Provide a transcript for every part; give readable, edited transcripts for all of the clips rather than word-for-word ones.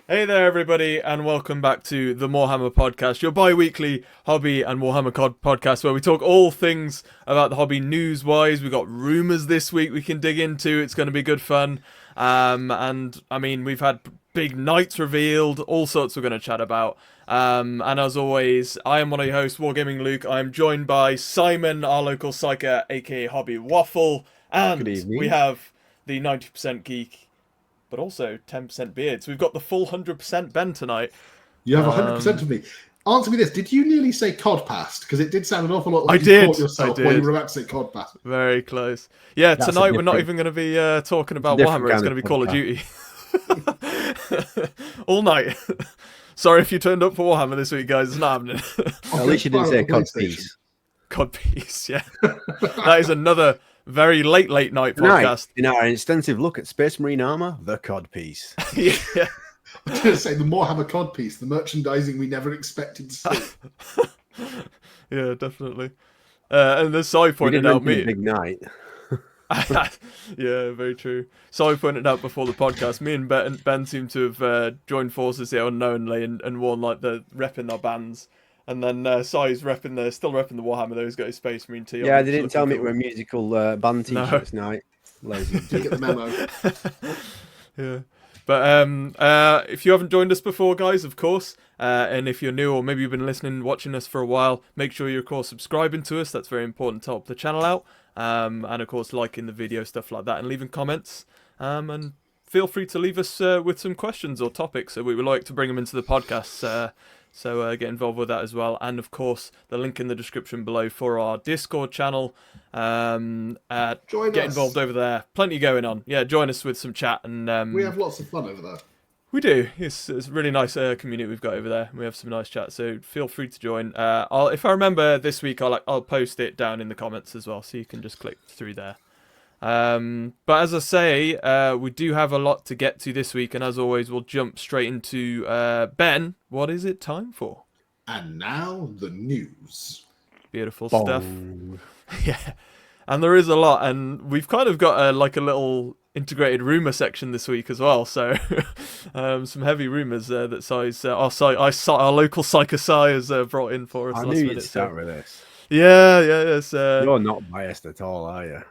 Hey there, everybody, and welcome back to the Morehammer Podcast, your bi-weekly hobby and Warhammer podcast, where we talk all things about the hobby news-wise. We've got rumours this week we can dig into. It's going to be good fun. And, I mean, we've had big knights revealed, all sorts we're going to chat about. And as always, I am one of your hosts, Wargaming Luke. I'm joined by Simon, our local psyker, aka Hobby Waffle. And we have the 90% geek, but also 10% beard. So we've got the full 100% Ben tonight. You have 100% of me. Answer me this. Did you nearly say cod past? Because it did sound an awful lot like you caught yourself while you were about to say cod past. Very close. Yeah, tonight we're not even going to be talking about Warhammer. It's going to be Call of Duty. All night. Sorry if you turned up for Warhammer this week, guys. It's not happening. At least you didn't say cod piece. Cod piece, yeah. That is another very late night podcast. In our extensive look at Space Marine armor, the cod piece. Yeah. I was going to say the Morehammer cod piece, the merchandising we never expected to see. Yeah, definitely. And the Sai pointed out big night. Yeah, very true. Sai pointed out before the podcast, me and Ben seem to have joined forces here unknowingly and worn like the repping our bands. And then Sai's still repping the Warhammer though. He's got his Space Marine tee on. Yeah, they didn't tell me it were musical band t-shirts tonight. Lazy. Did get the memo. Yeah. But if you haven't joined us before, guys, of course, and if you're new or maybe you've been listening, watching us for a while, make sure you're, of course, subscribing to us. That's very important to help the channel out. And, of course, liking the video, stuff like that, and leaving comments. And feel free to leave us with some questions or topics. So we would like to bring them into the podcast. So get involved with that as well. And, of course, the link in the description below for our Discord channel. Get involved over there. Plenty going on. Yeah, join us with some chat. And we have lots of fun over there. We do. It's a really nice community we've got over there. We have some nice chats, so feel free to join. If I remember this week, I'll post it down in the comments as well, so you can just click through there. But as I say, we do have a lot to get to this week, and as always, we'll jump straight into Ben. What is it time for? And now the news. Beautiful stuff. Yeah, and there is a lot, and we've kind of got a little integrated rumor section this week as well. So some heavy rumors that our local Psycho Sai has brought in for us. I last knew minute, you'd start with this. Yeah. You're not biased at all, are you?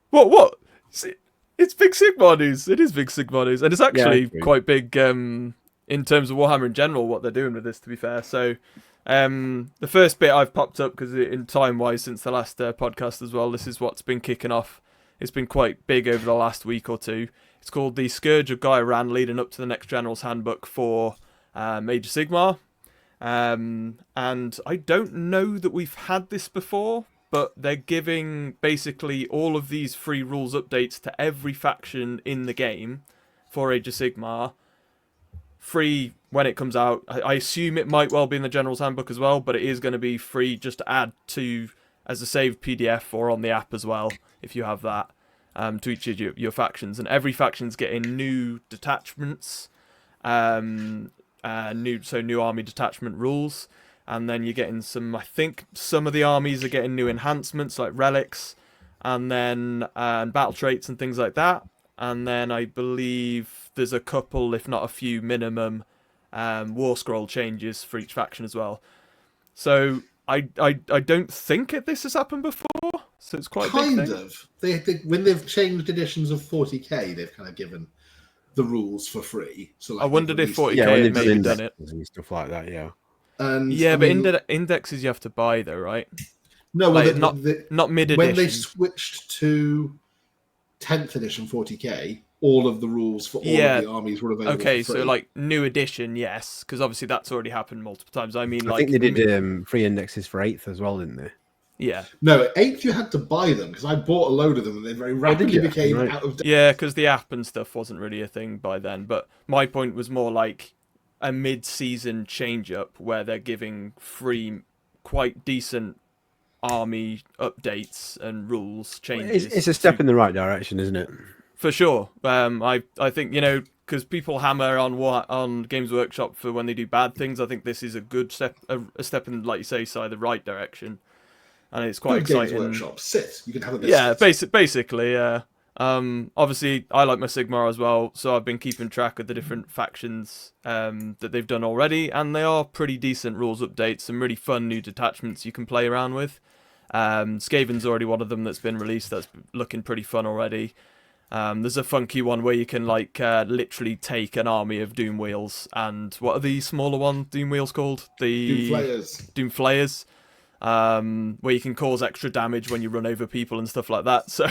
What? It's Big Sigmar news. It is Big Sigmar news, and it's actually quite big in terms of Warhammer in general. What they're doing with this, to be fair. So the first bit I've popped up because in time-wise since the last podcast as well. This is what's been kicking off. It's been quite big over the last week or two. It's called the Scourge of Gaia Ran, leading up to the next General's Handbook for Age of Sigmar. And I don't know that we've had this before, but they're giving basically all of these free rules updates to every faction in the game for Age of Sigmar. Free when it comes out. I assume it might well be in the General's Handbook as well, but it is going to be free just to add to as a saved PDF or on the app as well, if you have that, to each of your factions. And every faction's getting new detachments, new army detachment rules, and then you're getting I think some of the armies are getting new enhancements like relics, and then battle traits and things like that. And then I believe there's a couple, if not a few, minimum war scroll changes for each faction as well. So I don't think this has happened before, so it's quite a big thing. Kind of. They when they've changed editions of 40k, they've kind of given the rules for free. So I wondered if 40k had maybe done it and stuff like that. Yeah. And but indexes you have to buy though, right? No, like, not mid edition. When they switched to 10th edition 40k, all of the rules for all of the armies were available. Okay, for free. so like new edition, yes, because obviously that's already happened multiple times. I mean, I think they did free indexes for 8th as well, didn't they? Yeah. No, at 8th you had to buy them because I bought a load of them and they very rapidly became out of date. Yeah, because the app and stuff wasn't really a thing by then. But my point was more like a mid-season change-up where they're giving free, quite decent army updates and rules changes. It's a step in the right direction, isn't it? For sure. I think, because people hammer on Games Workshop for when they do bad things. I think this is a good step, a step in, like you say, the right direction. And it's quite exciting. Games Workshop, sit. You can have a bit. Yeah, basically, Obviously, I like my Sigmar as well, so I've been keeping track of the different factions that they've done already, and they are pretty decent rules updates, some really fun new detachments you can play around with. Skaven's already one of them that's been released, that's looking pretty fun already. There's a funky one where you can literally take an army of Doom Wheels, and what are the smaller one Doom Wheels called? The Doom Flayers. Where you can cause extra damage when you run over people and stuff like that. So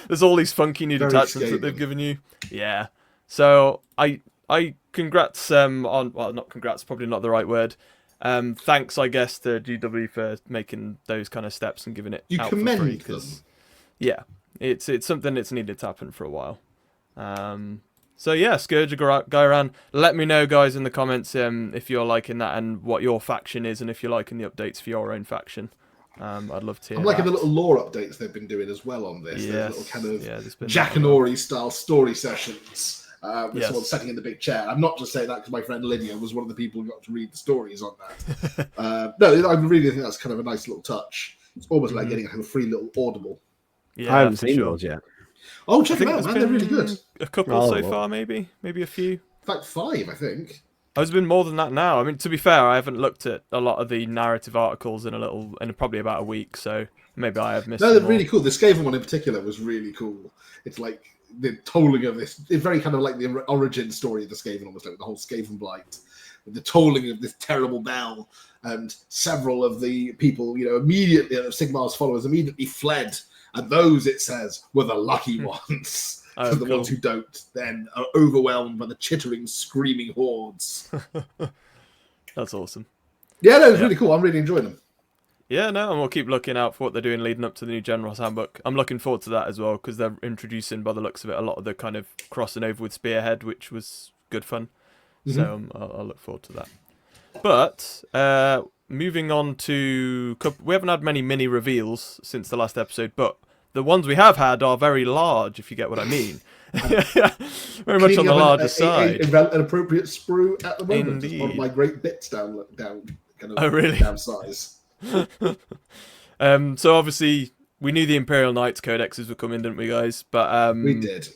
there's all these funky new detachments that they've given you. Yeah. So I congrats not congrats, probably not the right word. Thanks, I guess, to GW for making those kind of steps and giving it out for free. Yeah, it's something that's needed to happen for a while. So yeah, Scourge, guy around. Let me know, guys, in the comments if you're liking that and what your faction is, and if you're liking the updates for your own faction. I'd love to hear. I'm liking the little lore updates they've been doing as well on this. Yes. Little kind of Jack and Ori style story sessions. With someone sitting in the big chair. I'm not just saying that because my friend Lydia was one of the people who got to read the stories on that. No, I really think that's kind of a nice little touch. It's almost like getting a free little Audible. Yeah, I haven't seen those yet. Oh, check them out, man. They're really good. A couple so far, maybe a few. In fact, 5, I think. There's been more than that now. I mean, to be fair, I haven't looked at a lot of the narrative articles in probably about a week, so maybe I have missed. No, they're really cool. The Skaven one in particular was really cool. It's like the tolling of this. It's very kind of like the origin story of the Skaven, almost like the whole Skaven blight, with the tolling of this terrible bell, and several of the people, immediately Sigmar's followers immediately fled. And those, it says, were the lucky ones. So the ones who don't then are overwhelmed by the chittering, screaming hordes. That's awesome. Yeah, no, it's really cool. I'm really enjoying them. Yeah, no, and we'll keep looking out for what they're doing leading up to the new General's Handbook. I'm looking forward to that as well, because they're introducing, by the looks of it, a lot of the kind of crossing over with Spearhead, which was good fun. Mm-hmm. So I'll look forward to that. But moving on to... We haven't had many mini reveals since the last episode, but the ones we have had are very large, if you get what I mean. Very much on the larger side. An appropriate sprue at the moment. It's one of my great bits down kind of really? Down size. So obviously, we knew the Imperial Knights codexes were coming, didn't we, guys? But we did.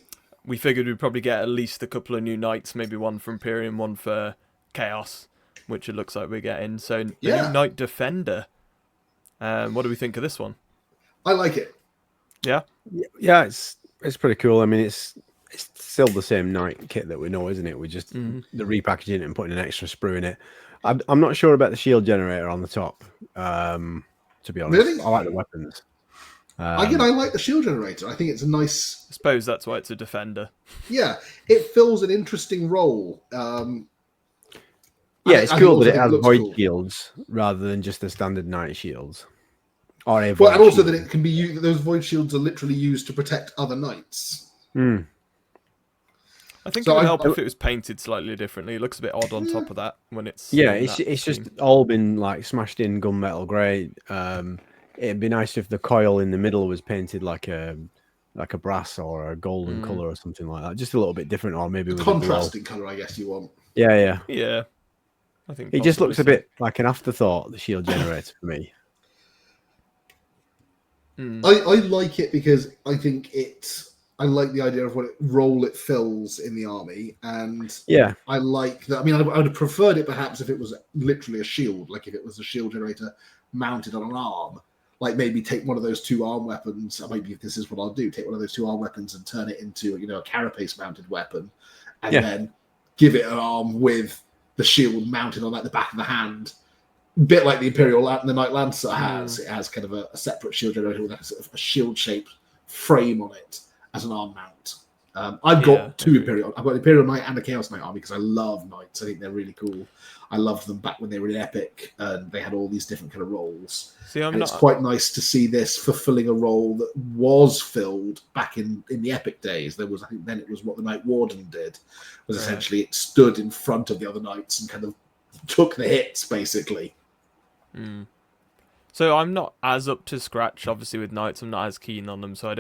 We figured we'd probably get at least a couple of new Knights, maybe one for Imperium, one for Chaos, which it looks like we're getting. So the new Knight Defender. What do we think of this one? I like it. Yeah, it's pretty cool. I mean, it's still the same Knight kit that we know, isn't it? We just the repackaging it and putting an extra sprue in it. I'm not sure about the shield generator on the top. To be honest, really? I like the weapons. Again, I like the shield generator. I think it's a nice. I suppose that's why it's a defender. Yeah, it fills an interesting role. It's cool that it has void shields rather than just the standard Knight shields. And also that it can be used. Those void shields are literally used to protect other knights. Mm. I think it would help if it was painted slightly differently. It looks a bit odd on top of that when it's. Yeah, it's just all been like smashed in gunmetal grey. It'd be nice if the coil in the middle was painted like a brass or a golden colour or something like that. Just a little bit different, or maybe with contrasting colour, I guess you want. Yeah. I think it just looks a bit like an afterthought. The shield generator for me. I like it because I think I like the idea of what role it fills in the army, and I like that. I mean, I would have preferred it perhaps if it was literally a shield, like if it was a shield generator mounted on an arm. Like maybe take one of those 2 arm weapons. Or maybe this is what I'll do: take one of those 2 arm weapons and turn it into a carapace mounted weapon, and then give it an arm with the shield mounted on like the back of the hand. Bit like the the Knight Lancer has. It has kind of a separate shield generator with a shield-shaped frame on it as an arm mount. I've got 2 Imperial. I've got an Imperial Knight and a Chaos Knight army because I love Knights. I think they're really cool. I loved them back when they were in Epic, and they had all these different kind of roles. It's quite nice to see this fulfilling a role that was filled back in the Epic days. There was, I think, then it was what the Knight Warden did. Was essentially it stood in front of the other knights and kind of took the hits, basically. So I'm not as up to scratch, obviously, with Knights. I'm not as keen on them, so I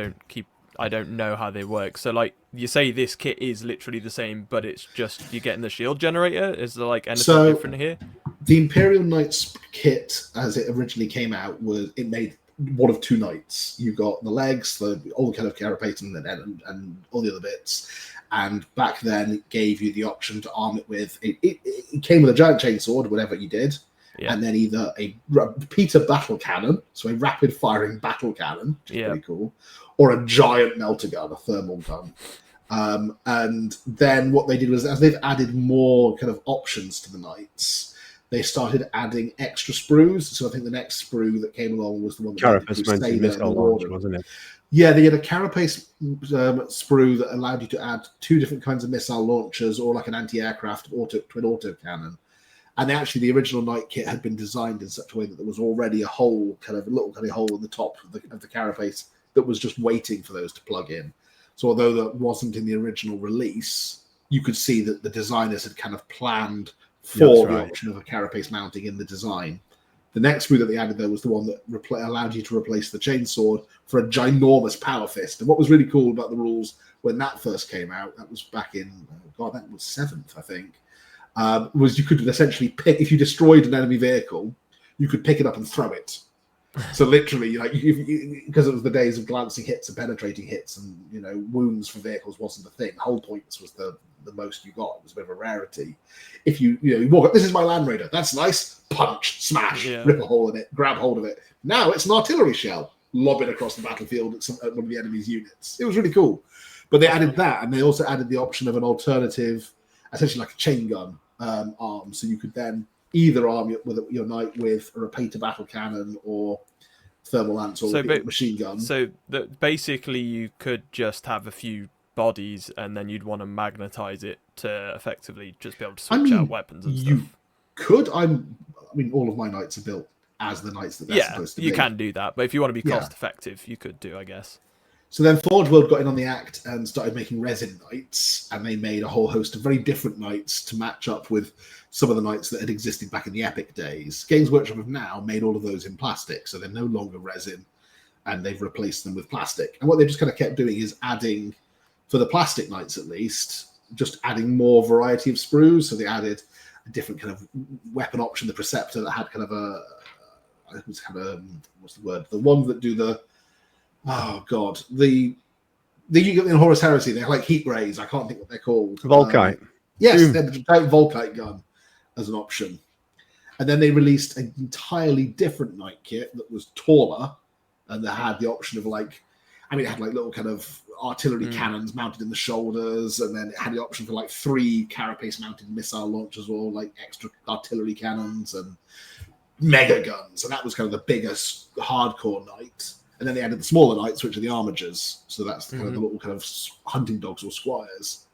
don't know how they work. So, like, you say this kit is literally the same, but it's just you're getting the shield generator? Is there, like, anything different here? The Imperial Knights kit, as it originally came out, it made one of two knights. You got the legs, all the kind of carapace and all the other bits. And back then, it gave you the option to arm it with it came with a giant chainsword, whatever you did, and then either a repeater battle cannon, so a rapid firing battle cannon, which is pretty cool, or a giant melter gun, a thermal gun. And then what they did was, as they've added more kind of options to the knights, they started adding extra sprues. So I think the next sprue that came along was the one that Carapace missile launch, wasn't it? Yeah, they had a carapace sprue that allowed you to add two different kinds of missile launchers, or like an anti-aircraft twin autocannon. And actually, the original Knight kit had been designed in such a way that there was already a hole, kind of a little tiny hole in the top of the carapace that was just waiting for those to plug in. So although that wasn't in the original release, you could see that the designers had kind of planned for the option of a carapace mounting in the design. The next sprue that they added, though, was the one that allowed you to replace the chainsword for a ginormous power fist. And what was really cool about the rules when that first came out, that was back in, that was 7th, I think, was you could essentially pick, if you destroyed an enemy vehicle, you could pick it up and throw it. So literally, like, because it was the days of glancing hits and penetrating hits, and wounds for vehicles wasn't a thing. Whole points was the most you got. It was a bit of a rarity. If you walk up, this is my Land Raider, that's nice. Punch, smash, rip a hole in it, grab hold of it. Now it's an artillery shell, lob it across the battlefield at one of the enemy's units. It was really cool. But they added that, and they also added the option of an alternative, essentially like a chain gun arm, so you could then either arm your knight with a repeater battle cannon or thermal lance or machine gun. So basically you could just have a few bodies and then you'd want to magnetize it to effectively just be able to switch out weapons and stuff. You could. All of my knights are built as the knights that they're supposed to be. You can do that, but if you want to be cost effective, you could do, I guess. So then Forge World got in on the act and started making resin knights, and they made a whole host of very different knights to match up with some of the knights that had existed back in the Epic days. Games Workshop have now made all of those in plastic, so they're no longer resin, and they've replaced them with plastic. And what they just kind of kept doing is adding, for the plastic knights at least, just adding more variety of sprues. So they added a different kind of weapon option, the Preceptor, that had kind of what's the word? The ones that do the, you get in Horus Heresy, they're like heat rays. I can't think what they're called. Volkite. Yes, they had a giant Volkite gun as an option. And then they released an entirely different knight kit that was taller, and they had the option of it had like little kind of artillery cannons mounted in the shoulders, and then it had the option for like 3 carapace mounted missile launchers or like extra artillery cannons and mega guns. And that was kind of the biggest hardcore knight. And then they added the smaller knights, which are the armigers. So that's kind of the little kind of hunting dogs or squires.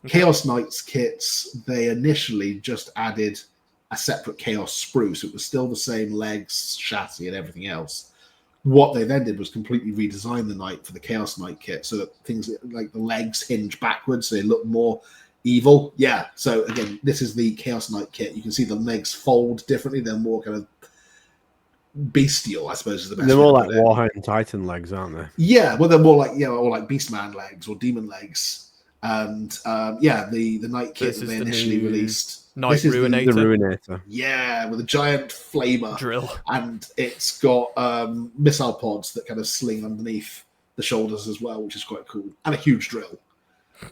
Chaos Knights kits, they initially just added a separate Chaos sprue. So it was still the same legs, chassis, and everything else. What they then did was completely redesign the knight for the Chaos Knight kit so that things like the legs hinge backwards, so they look more evil. Yeah. So again, this is the Chaos Knight kit. You can see the legs fold differently. They're more kind of bestial, I suppose, is the best. They're more like Warhammer Titan legs, aren't they? Yeah, well, they're more like or like Beastman legs or Demon legs. And the Knight kit that they initially released. Knight Ruinator. The Ruinator. Yeah, with a giant flamer drill, and it's got missile pods that kind of sling underneath the shoulders as well, which is quite cool, and a huge drill.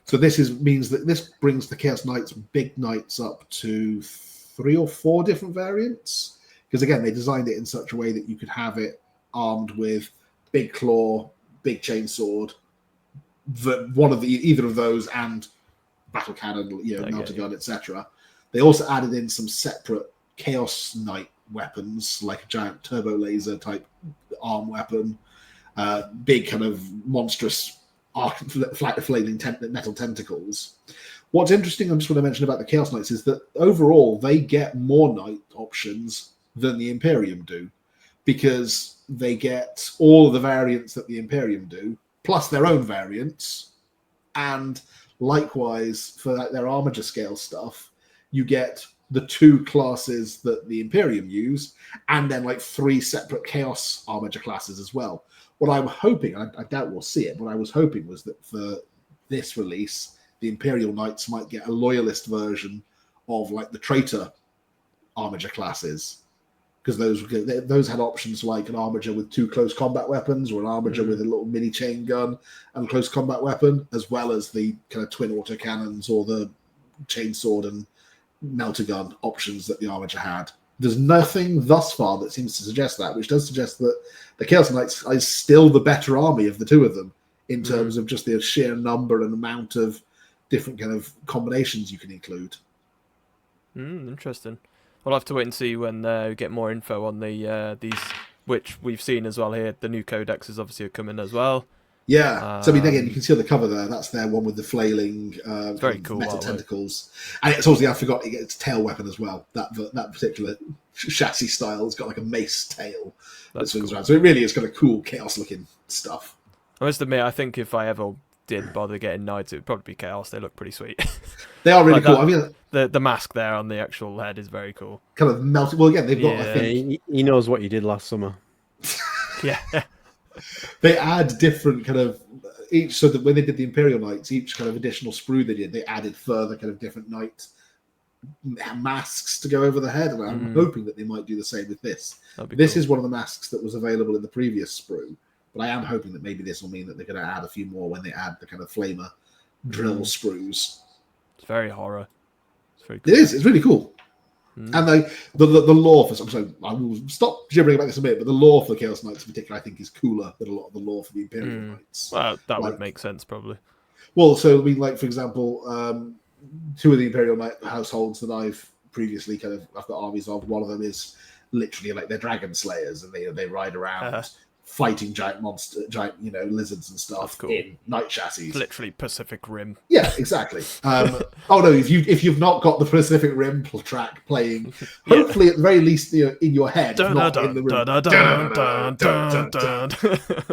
So means that this brings the Chaos Knights big knights up to 3 or 4 different variants. Because again, they designed it in such a way that you could have it armed with big claw, big chainsword, either of those, and battle cannon, melter gun, etc. They also added in some separate Chaos Knight weapons, like a giant turbo laser type arm weapon, big kind of monstrous flaming metal tentacles. What's interesting, I just want to mention about the Chaos Knights is that overall they get more knight options than the Imperium do, because they get all of the variants that the Imperium do, plus their own variants, and likewise for their armature scale stuff, you get the 2 classes that the Imperium use, and then like 3 separate Chaos armature classes as well. What I'm hoping, I doubt we'll see it, what I was hoping was that for this release, the Imperial Knights might get a loyalist version of like the traitor armature classes. because those had options like an armature with 2 close combat weapons, or an armature with a little mini chain gun and close combat weapon, as well as the kind of twin autocannons or the chainsword and melter gun options that the armature had. There's nothing thus far that seems to suggest that, which does suggest that the Chaos Knights is still the better army of the two of them in terms of just the sheer number and amount of different kind of combinations you can include. Interesting. We'll have to wait and see when we get more info on the these, which we've seen as well here. The new codexes obviously are coming as well. Yeah. So I mean, again, you can see on the cover there. That's their one with the flailing, very cool metal tentacles, and it's also I forgot it gets tail weapon as well. That particular chassis style has got like a mace tail that swings around. So it really is kind of cool chaos looking stuff. I must admit, I think if I ever did bother getting knights, it would probably be chaos. They look pretty sweet. They are really like cool. That, I mean, the mask there on the actual head is very cool. Kind of melted. Well, again, they've got. I think he knows what you did last summer. Yeah. They add different kind of each, so that when they did the Imperial Knights, each kind of additional sprue they did, they added further kind of different knight masks to go over the head, and I'm hoping that they might do the same with this. This is one of the masks that was available in the previous sprue, but I am hoping that maybe this will mean that they're going to add a few more when they add the kind of flamer drill sprues. It's very horror. It's very cool. It is. It's really cool. And the lore for so I will stop gibbering about this a bit, but the lore for the Chaos Knights in particular, I think, is cooler than a lot of the lore for the Imperial Knights. Well, that would make sense, probably. Well, so I mean, like for example, 2 of the Imperial Knight households that I've previously I've got armies of. One of them is literally like they're dragon slayers, and they ride around fighting giant lizards and stuff in knight chassis. Literally Pacific Rim. Yeah, exactly. Oh no, if you've not got the Pacific Rim track playing, hopefully at the very least in your head, not in the room.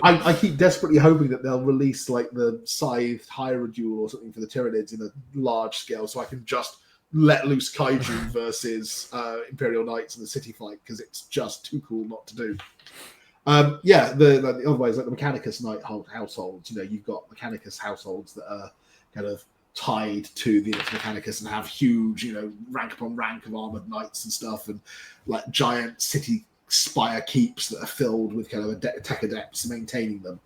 I keep desperately hoping that they'll release like the Scythe Hierodule or something for the Tyranids in a large scale, so I can just let loose Kaiju versus Imperial Knights in the city fight, because it's just too cool not to do. The otherwise, like the Mechanicus Knight households, you've got Mechanicus households that are kind of tied to the Mechanicus and have huge, rank upon rank of armored knights and stuff, and like giant city spire keeps that are filled with kind of tech adepts maintaining them.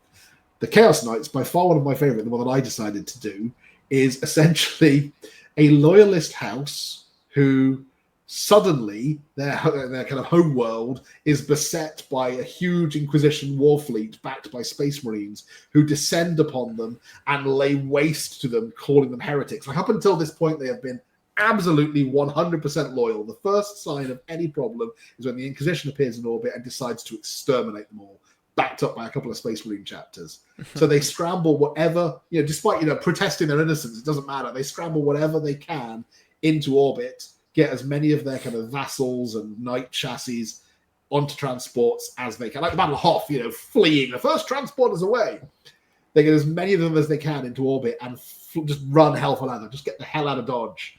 The Chaos Knights, by far one of my favorite, the one that I decided to do, is essentially a loyalist house who suddenly their kind of home world is beset by a huge Inquisition war fleet backed by Space Marines who descend upon them and lay waste to them, calling them heretics. Like up until this point, they have been absolutely 100% loyal. The first sign of any problem is when the Inquisition appears in orbit and decides to exterminate them all, backed up by a couple of Space Marine chapters. So they scramble whatever, despite protesting their innocence, it doesn't matter. They scramble whatever they can into orbit, get as many of their kind of vassals and knight chassis onto transports as they can. Like the Battle of Hoth, fleeing. The first transport is away. They get as many of them as they can into orbit and just run hell for leather. Just get the hell out of Dodge.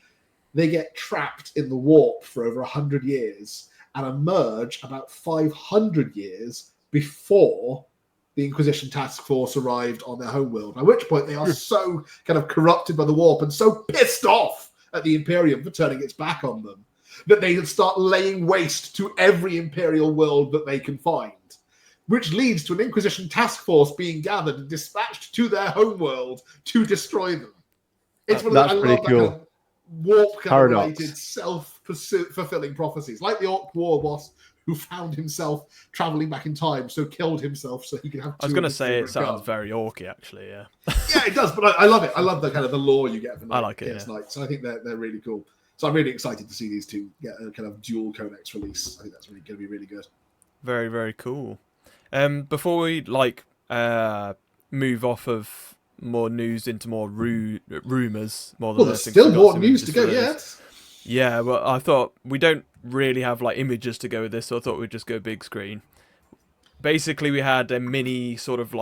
They get trapped in the warp for over 100 years and emerge about 500 years before the Inquisition task force arrived on their homeworld. At which point they are so kind of corrupted by the warp and so pissed off at the Imperium for turning its back on them that they start laying waste to every Imperial world that they can find, which leads to an Inquisition task force being gathered and dispatched to their homeworld to destroy them. It's one of That's pretty cool. Kind of warp related self-fulfilling prophecies, like the Orc War boss who found himself traveling back in time, so killed himself so he could have. I was going to say it sounds very orky, actually. Yeah. Yeah, it does, but I love it. I love the kind of the lore you get from. I like it. Yeah. So I think they're really cool. So I'm really excited to see these two get a kind of dual codex release. I think that's really going to be really good. Very, very cool. Before we move off of more news into more rumors, more than there's still more news to go. Yeah, well, I thought we don't really have images to go with this, so I thought we'd just go big screen. Basically, we had a mini sort of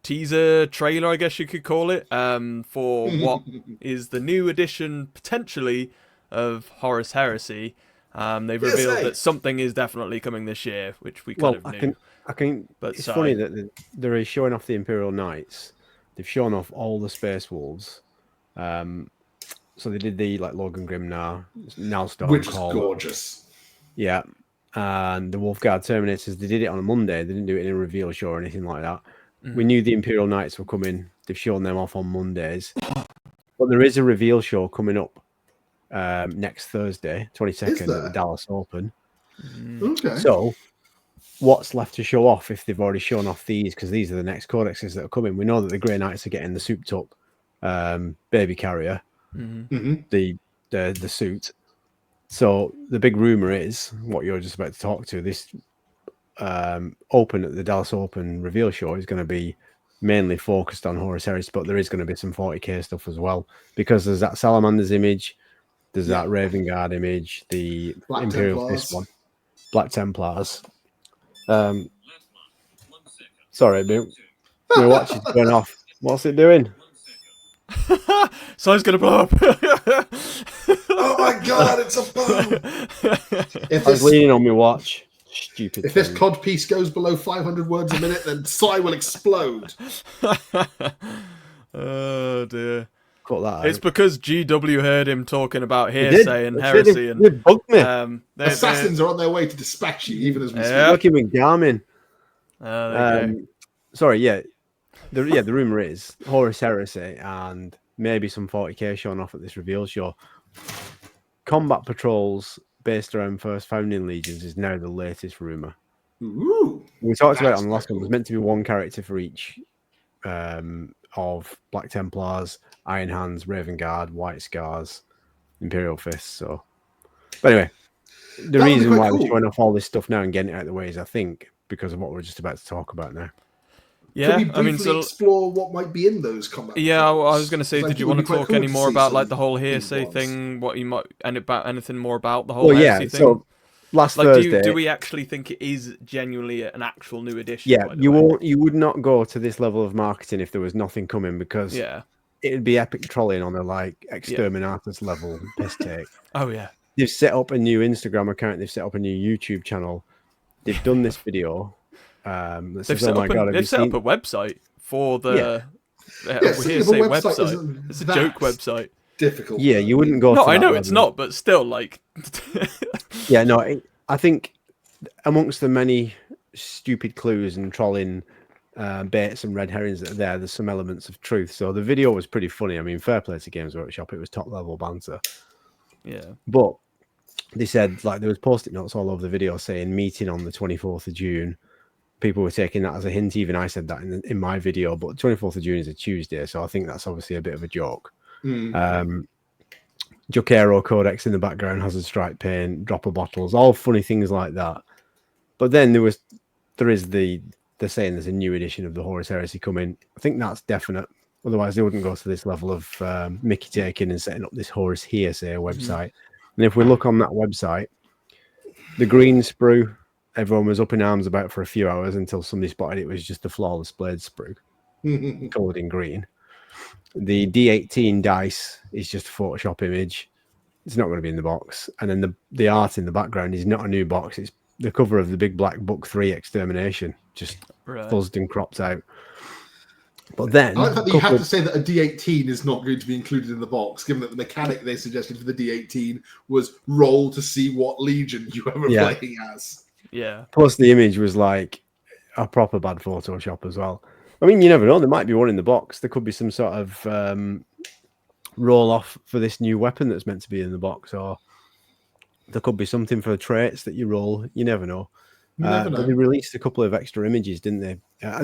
teaser trailer, I guess you could call it, for what is the new edition potentially of Horus Heresy. They've revealed that something is definitely coming this year, which we kind of knew. But it's funny that they're showing off the Imperial Knights. They've shown off all the Space Wolves. So they did the Logan Grimnar, now Stormcall, which is gorgeous. Yeah, and the Wolfguard Terminators, they did it on a Monday. They didn't do it in a reveal show or anything like that. We knew the Imperial Knights were coming. They've shown them off on Mondays. But there is a reveal show coming up next Thursday, 22nd, at the Dallas Open. Okay. So what's left to show off if they've already shown off these? Because these are the next codexes that are coming. We know that the Grey Knights are getting the souped up baby carrier, the suit. So the big rumor is what you're just about to talk to. This Open at the Dallas Open reveal show is going to be mainly focused on Horus Heresy, but there is going to be some 40k stuff as well, because there's that Salamander's image, there's that Raven Guard image, the Black Imperial Fist one, Black Templars. Sorry, my watch is going off. What's it doing? Someone's gonna blow up. Oh my god, it's a bomb! I was leaning on my watch. Stupid. If this cod piece goes below 500 words a minute, then Psy will explode. Oh dear. Cut that out. It's because GW heard him talking about hearsay and heresy, and it bugged me. Assassins are on their way to dispatch you, even as we speak. Fucking with Garmin. Okay. Sorry, the rumor is Horus Heresy and maybe some 40k shown off at this reveal show. Combat patrols based around First Founding Legions is now the latest rumor. Ooh, we talked about it on the last one. There's meant to be one character for each of Black Templars, Iron Hands, Raven Guard, White Scars, Imperial Fists. So, but anyway, the reason why we're showing off all this stuff now and getting it out of the way is, I think, because of what we're just about to talk about now. Yeah, can we briefly explore what might be in those combat? Yeah, I was going to say, did you want to talk any more about like the whole hearsay thing? What you might and about anything more about the whole hearsay thing? So last Thursday, do we actually think it is genuinely an actual new edition? Yeah, you would not go to this level of marketing if there was nothing coming, because it would be epic trolling on a like exterminatus level piss take. Oh yeah, they've set up a new Instagram account, they've set up a new YouTube channel, they've done this video. They've set up a website for the hearsay website. It's a joke website. Difficult. Yeah, you wouldn't go. No, I know it's not, but still, like. Yeah, no. I think amongst the many stupid clues and trolling baits and red herrings that are there's some elements of truth. So the video was pretty funny. I mean, fair play to Games Workshop. It was top level banter. Yeah. But they said like there was post-it notes all over the video saying meeting on the 24th of June. People were taking that as a hint. Even I said that in my video, but 24th of June is a Tuesday, so I think that's obviously a bit of a joke. Jokero Codex in the background, Hazard Strike Paint, Dropper Bottles, all funny things like that. But then they're saying there's a new edition of the Horus Heresy coming. I think that's definite. Otherwise, they wouldn't go to this level of Mickey taking and setting up this Horus Heresy website. And if we look on that website, the green sprue, everyone was up in arms about for a few hours until somebody spotted it was just a flawless blade sprue coloured in green. The D18 dice is just a Photoshop image. It's not going to be in the box. And then the art in the background is not a new box. It's the cover of the Big Black Book 3 Extermination, just fuzzed and cropped out. But then I like that you have to say that a D18 is not going to be included in the box, given that the mechanic they suggested for the D18 was roll to see what legion you were playing as. Yeah. Plus, the image was like a proper bad Photoshop as well. I mean, you never know. There might be one in the box. There could be some sort of roll off for this new weapon that's meant to be in the box, or there could be something for traits that you roll. You never know. But they released a couple of extra images, didn't they?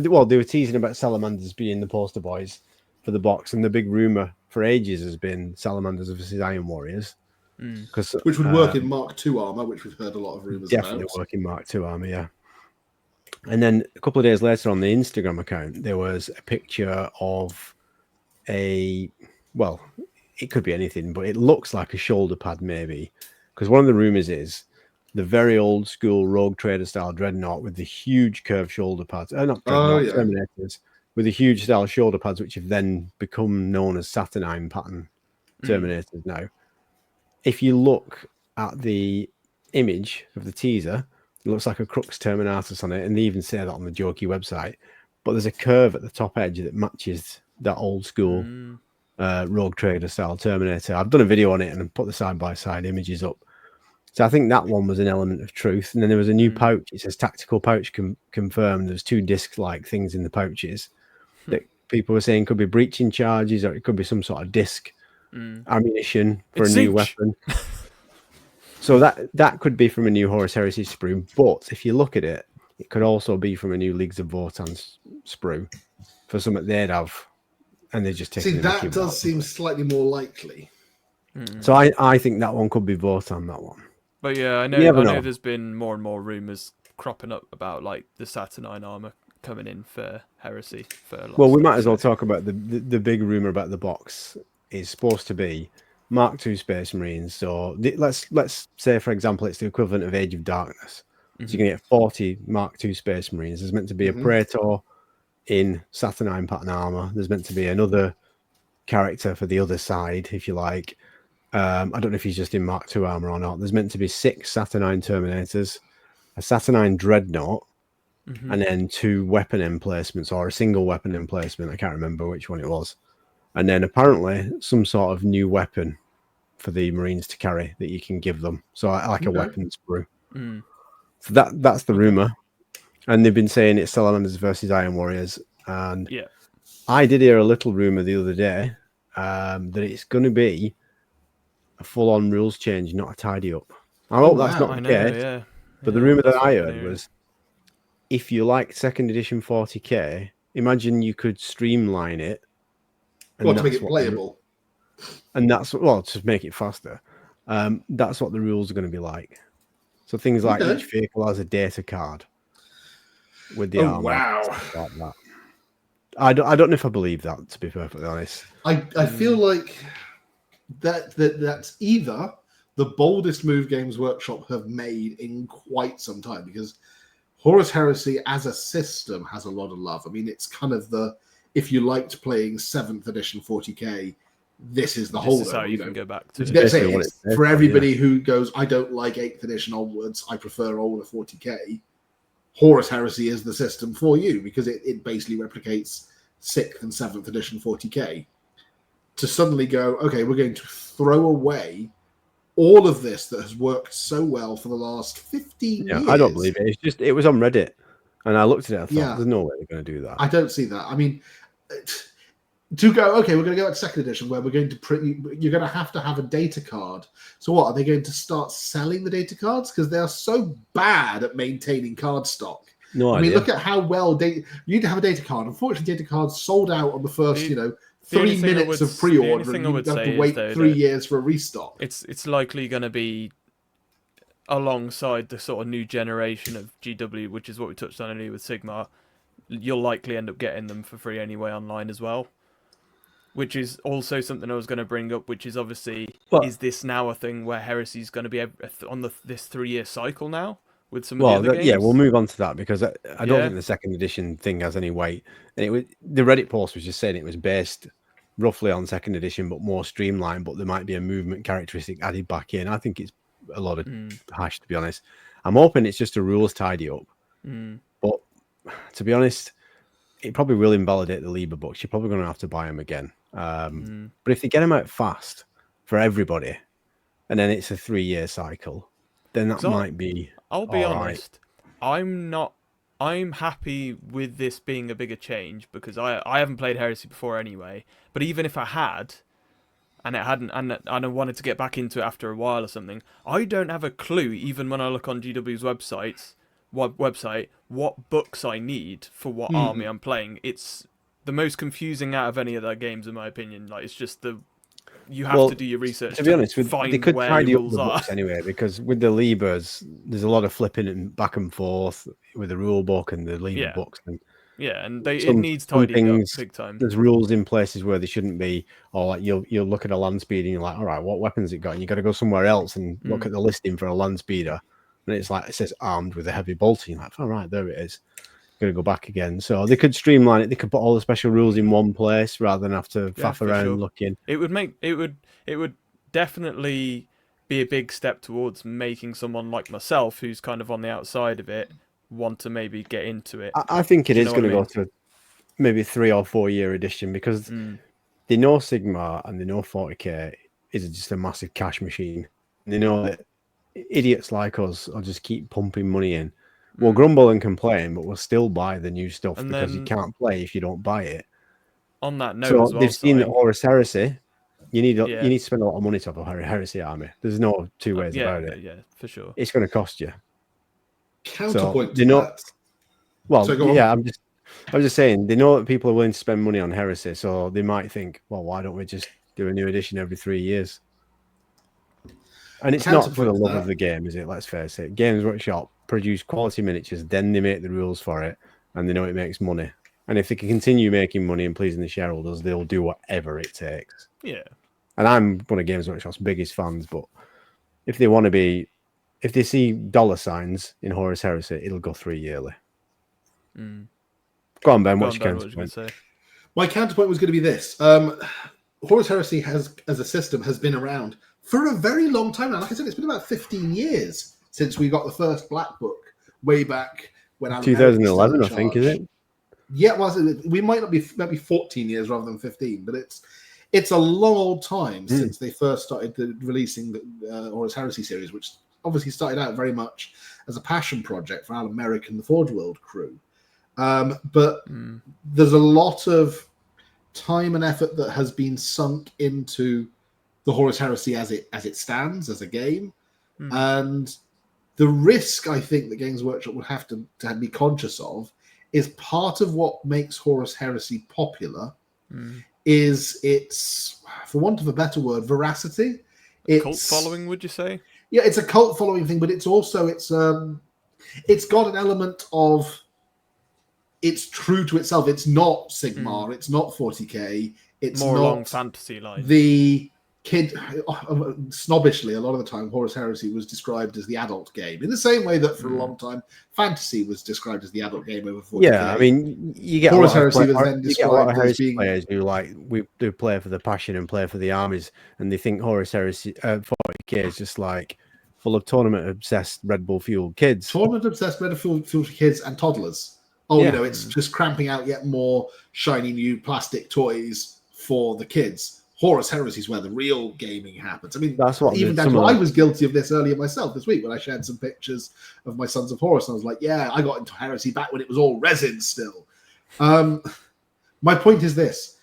Well, they were teasing about salamanders being the poster boys for the box, and the big rumor for ages has been salamanders versus Iron Warriors. Which would work in Mark II armor, which we've heard a lot of rumors about. Definitely work in Mark II armor, yeah. And then a couple of days later on the Instagram account, there was a picture of it could be anything, but it looks like a shoulder pad maybe. Because one of the rumors is the very old school Rogue Trader style Dreadnought with the huge curved shoulder pads. Terminators with the huge style shoulder pads, which have then become known as Saturnine pattern Terminators now. If you look at the image of the teaser, it looks like a Crux Terminatus on it, and they even say that on the Jokey website. But there's a curve at the top edge that matches that old school Rogue Trader style Terminator. I've done a video on it and put the side-by-side images up. So I think that one was an element of truth. And then there was a new pouch. It says tactical pouch confirmed. There's 2 disc-like things in the pouches that people were saying could be breaching charges, or it could be some sort of disc ammunition for a new weapon. So that could be from a new Horus Heresy sprue. But if you look at it, it could also be from a new Leagues of Votann sprue for something they'd have. And they're just taking. See, that does seem slightly more likely. So I think that one could be Votann, that one. But yeah, I know there's been more and more rumours cropping up about like the Saturnine armour coming in for Heresy. Well, we might as well talk about the big rumour about the box is supposed to be Mark II Space Marines. So let's say, for example, it's the equivalent of Age of Darkness. So you can get 40 Mark II Space Marines. There's meant to be a Praetor in Saturnine pattern armour. There's meant to be another character for the other side, if you like. I don't know if he's just in Mark II armor or not. There's meant to be 6 Saturnine Terminators, a Saturnine Dreadnought, and then 2 weapon emplacements, or a single weapon emplacement. I can't remember which one it was. And then apparently some sort of new weapon for the Marines to carry that you can give them. So like a weapon sprue. So that's the rumor. And they've been saying it's Salamanders versus Iron Warriors. And I did hear a little rumor the other day that it's going to be a full-on rules change, not a tidy up. I hope that's not the case. But the rumor that I heard was, if you like second edition 40k, imagine you could streamline it. To make it playable. And that's to make it faster. That's what the rules are going to be like. So things like each vehicle has a data card with the armor. Wow. Like that. I don't know if I believe that, to be perfectly honest. I feel like that's either the boldest move Games Workshop have made in quite some time, because Horus Heresy as a system has a lot of love. I mean, it's kind of if you liked playing 7th edition 40k, this is the holder. This is how you can go back to it. For everybody who goes, I don't like 8th edition onwards, I prefer older 40k, Horus Heresy is the system for you, because it basically replicates 6th and 7th edition 40k. To suddenly go, okay, we're going to throw away all of this that has worked so well for the last 15 years. I don't believe it. It's just, it was on Reddit, and I looked at it, I thought, there's no way they're going to do that. I don't see that. I mean, to go, okay, we're going to go to 2nd edition, where we're going to you're going to have a data card. So what, are they going to start selling the data cards? Because they are so bad at maintaining card stock. No idea. I mean, look at how well you need to have a data card. Unfortunately, data cards sold out on the first, 3 minutes of pre-order, and you have to wait 3 years for a restock. It's likely going to be alongside the sort of new generation of GW, which is what we touched on earlier with Sigmar. You'll likely end up getting them for free anyway online as well, which is also something I was going to bring up, which is obviously, is this now a thing where Heresy is going to be on this 3-year cycle now? With some of the other games? Yeah, we'll move on to that, because I don't think the 2nd edition thing has any weight. And the Reddit post was just saying it was based roughly on 2nd edition, but more streamlined, but there might be a movement characteristic added back in. I think it's a lot of hash, to be honest. I'm hoping it's just a rules tidy up. But to be honest, it probably will invalidate the Liber books. You're probably going to have to buy them again. But if they get them out fast for everybody, and then it's a 3-year cycle, then that might be... I'll be honest, I'm happy with this being a bigger change, because I haven't played Heresy before anyway. But even if I had, and it hadn't, and I wanted to get back into it after a while or something, I don't have a clue, even when I look on GW's website, what books I need for what army I'm playing. It's the most confusing out of any of their games, in my opinion. Like, it's just you have to do your research. To be honest, they could tidy up the books anyway, because with the Libers, there's a lot of flipping and back and forth with the rule book and the Liber books. And and it needs tidying up big time. There's rules in places where they shouldn't be, or like you'll look at a land speeder and you're like, all right, what weapons it got? And you got to go somewhere else and look at the listing for a land speeder, and it's like it says armed with a heavy bolting. You're like, all right, there it is. Got to go back again. So they could streamline it. They could put all the special rules in one place rather than have to faff around looking. It would definitely be a big step towards making someone like myself, who's kind of on the outside of it, want to maybe get into it. I think it is going to go to maybe 3 or 4 year edition, because they know Sigmar and they know 40k is just a massive cash machine. They know that idiots like us will just keep pumping money in. We'll grumble and complain, but we'll still buy the new stuff And because you then, can't play if you don't buy it. on that note So as well, they've seen that Si, Horus Heresy. You need yeah, to spend a lot of money to have a Heresy army. There's no two ways about it. Yeah, for sure. It's going to cost you. Counterpoint so, to that. Well, So yeah, I'm just saying they know that people are willing to spend money on Heresy, so they might think, well, why don't we just do a new edition every 3 years? And it's not for the love of the game, is it? Let's face it. Games Workshop produce quality miniatures, then they make the rules for it, and they know it makes money. And if they can continue making money and pleasing the shareholders, they'll do whatever it takes. Yeah. And I'm one of Games Workshop's biggest fans, but if they want to be, if they see dollar signs in Horus Heresy, it'll go 3 yearly. Go on, Ben. What's your counterpoint? My counterpoint was going to be this. Horus Heresy as a system has been around for a very long time now. Like I said, it's been about 15 years since we got the first Black Book way back when 2011, I think, is it? Yeah, well, we might not be maybe 14 years rather than 15, but it's a long old time since they first started releasing the Horus Heresy series, which obviously started out very much as a passion project for Alan Merrick and the Forge World crew. But there's a lot of time and effort that has been sunk into the Horus Heresy as it stands as a game, and the risk I think that Games Workshop would have to be conscious of is part of what makes Horus Heresy popular is its, for want of a better word, veracity. It's cult following, would you say? Yeah, it's a cult following thing, but it's also it's got an element of it's true to itself. It's not Sigmar. It's not 40k. It's more not along fantasy lines. The kid, snobbishly, a lot of the time, Horus Heresy was described as the adult game. In the same way that for a long time, fantasy was described as the adult game over 40k. Yeah, I mean, you get Horus Heresy was then described as being players who do play for the passion and play for the armies, and they think Horus Heresy 40k is just like full of tournament obsessed Red Bull fueled kids. Tournament obsessed Red Bull fueled kids and toddlers. Oh, yeah. It's just cramping out yet more shiny new plastic toys for the kids. Horus Heresy is where the real gaming happens. I mean, that's what I was guilty of this earlier myself this week when I shared some pictures of my Sons of Horus. And I was like, yeah, I got into Heresy back when it was all resin still. My point is this.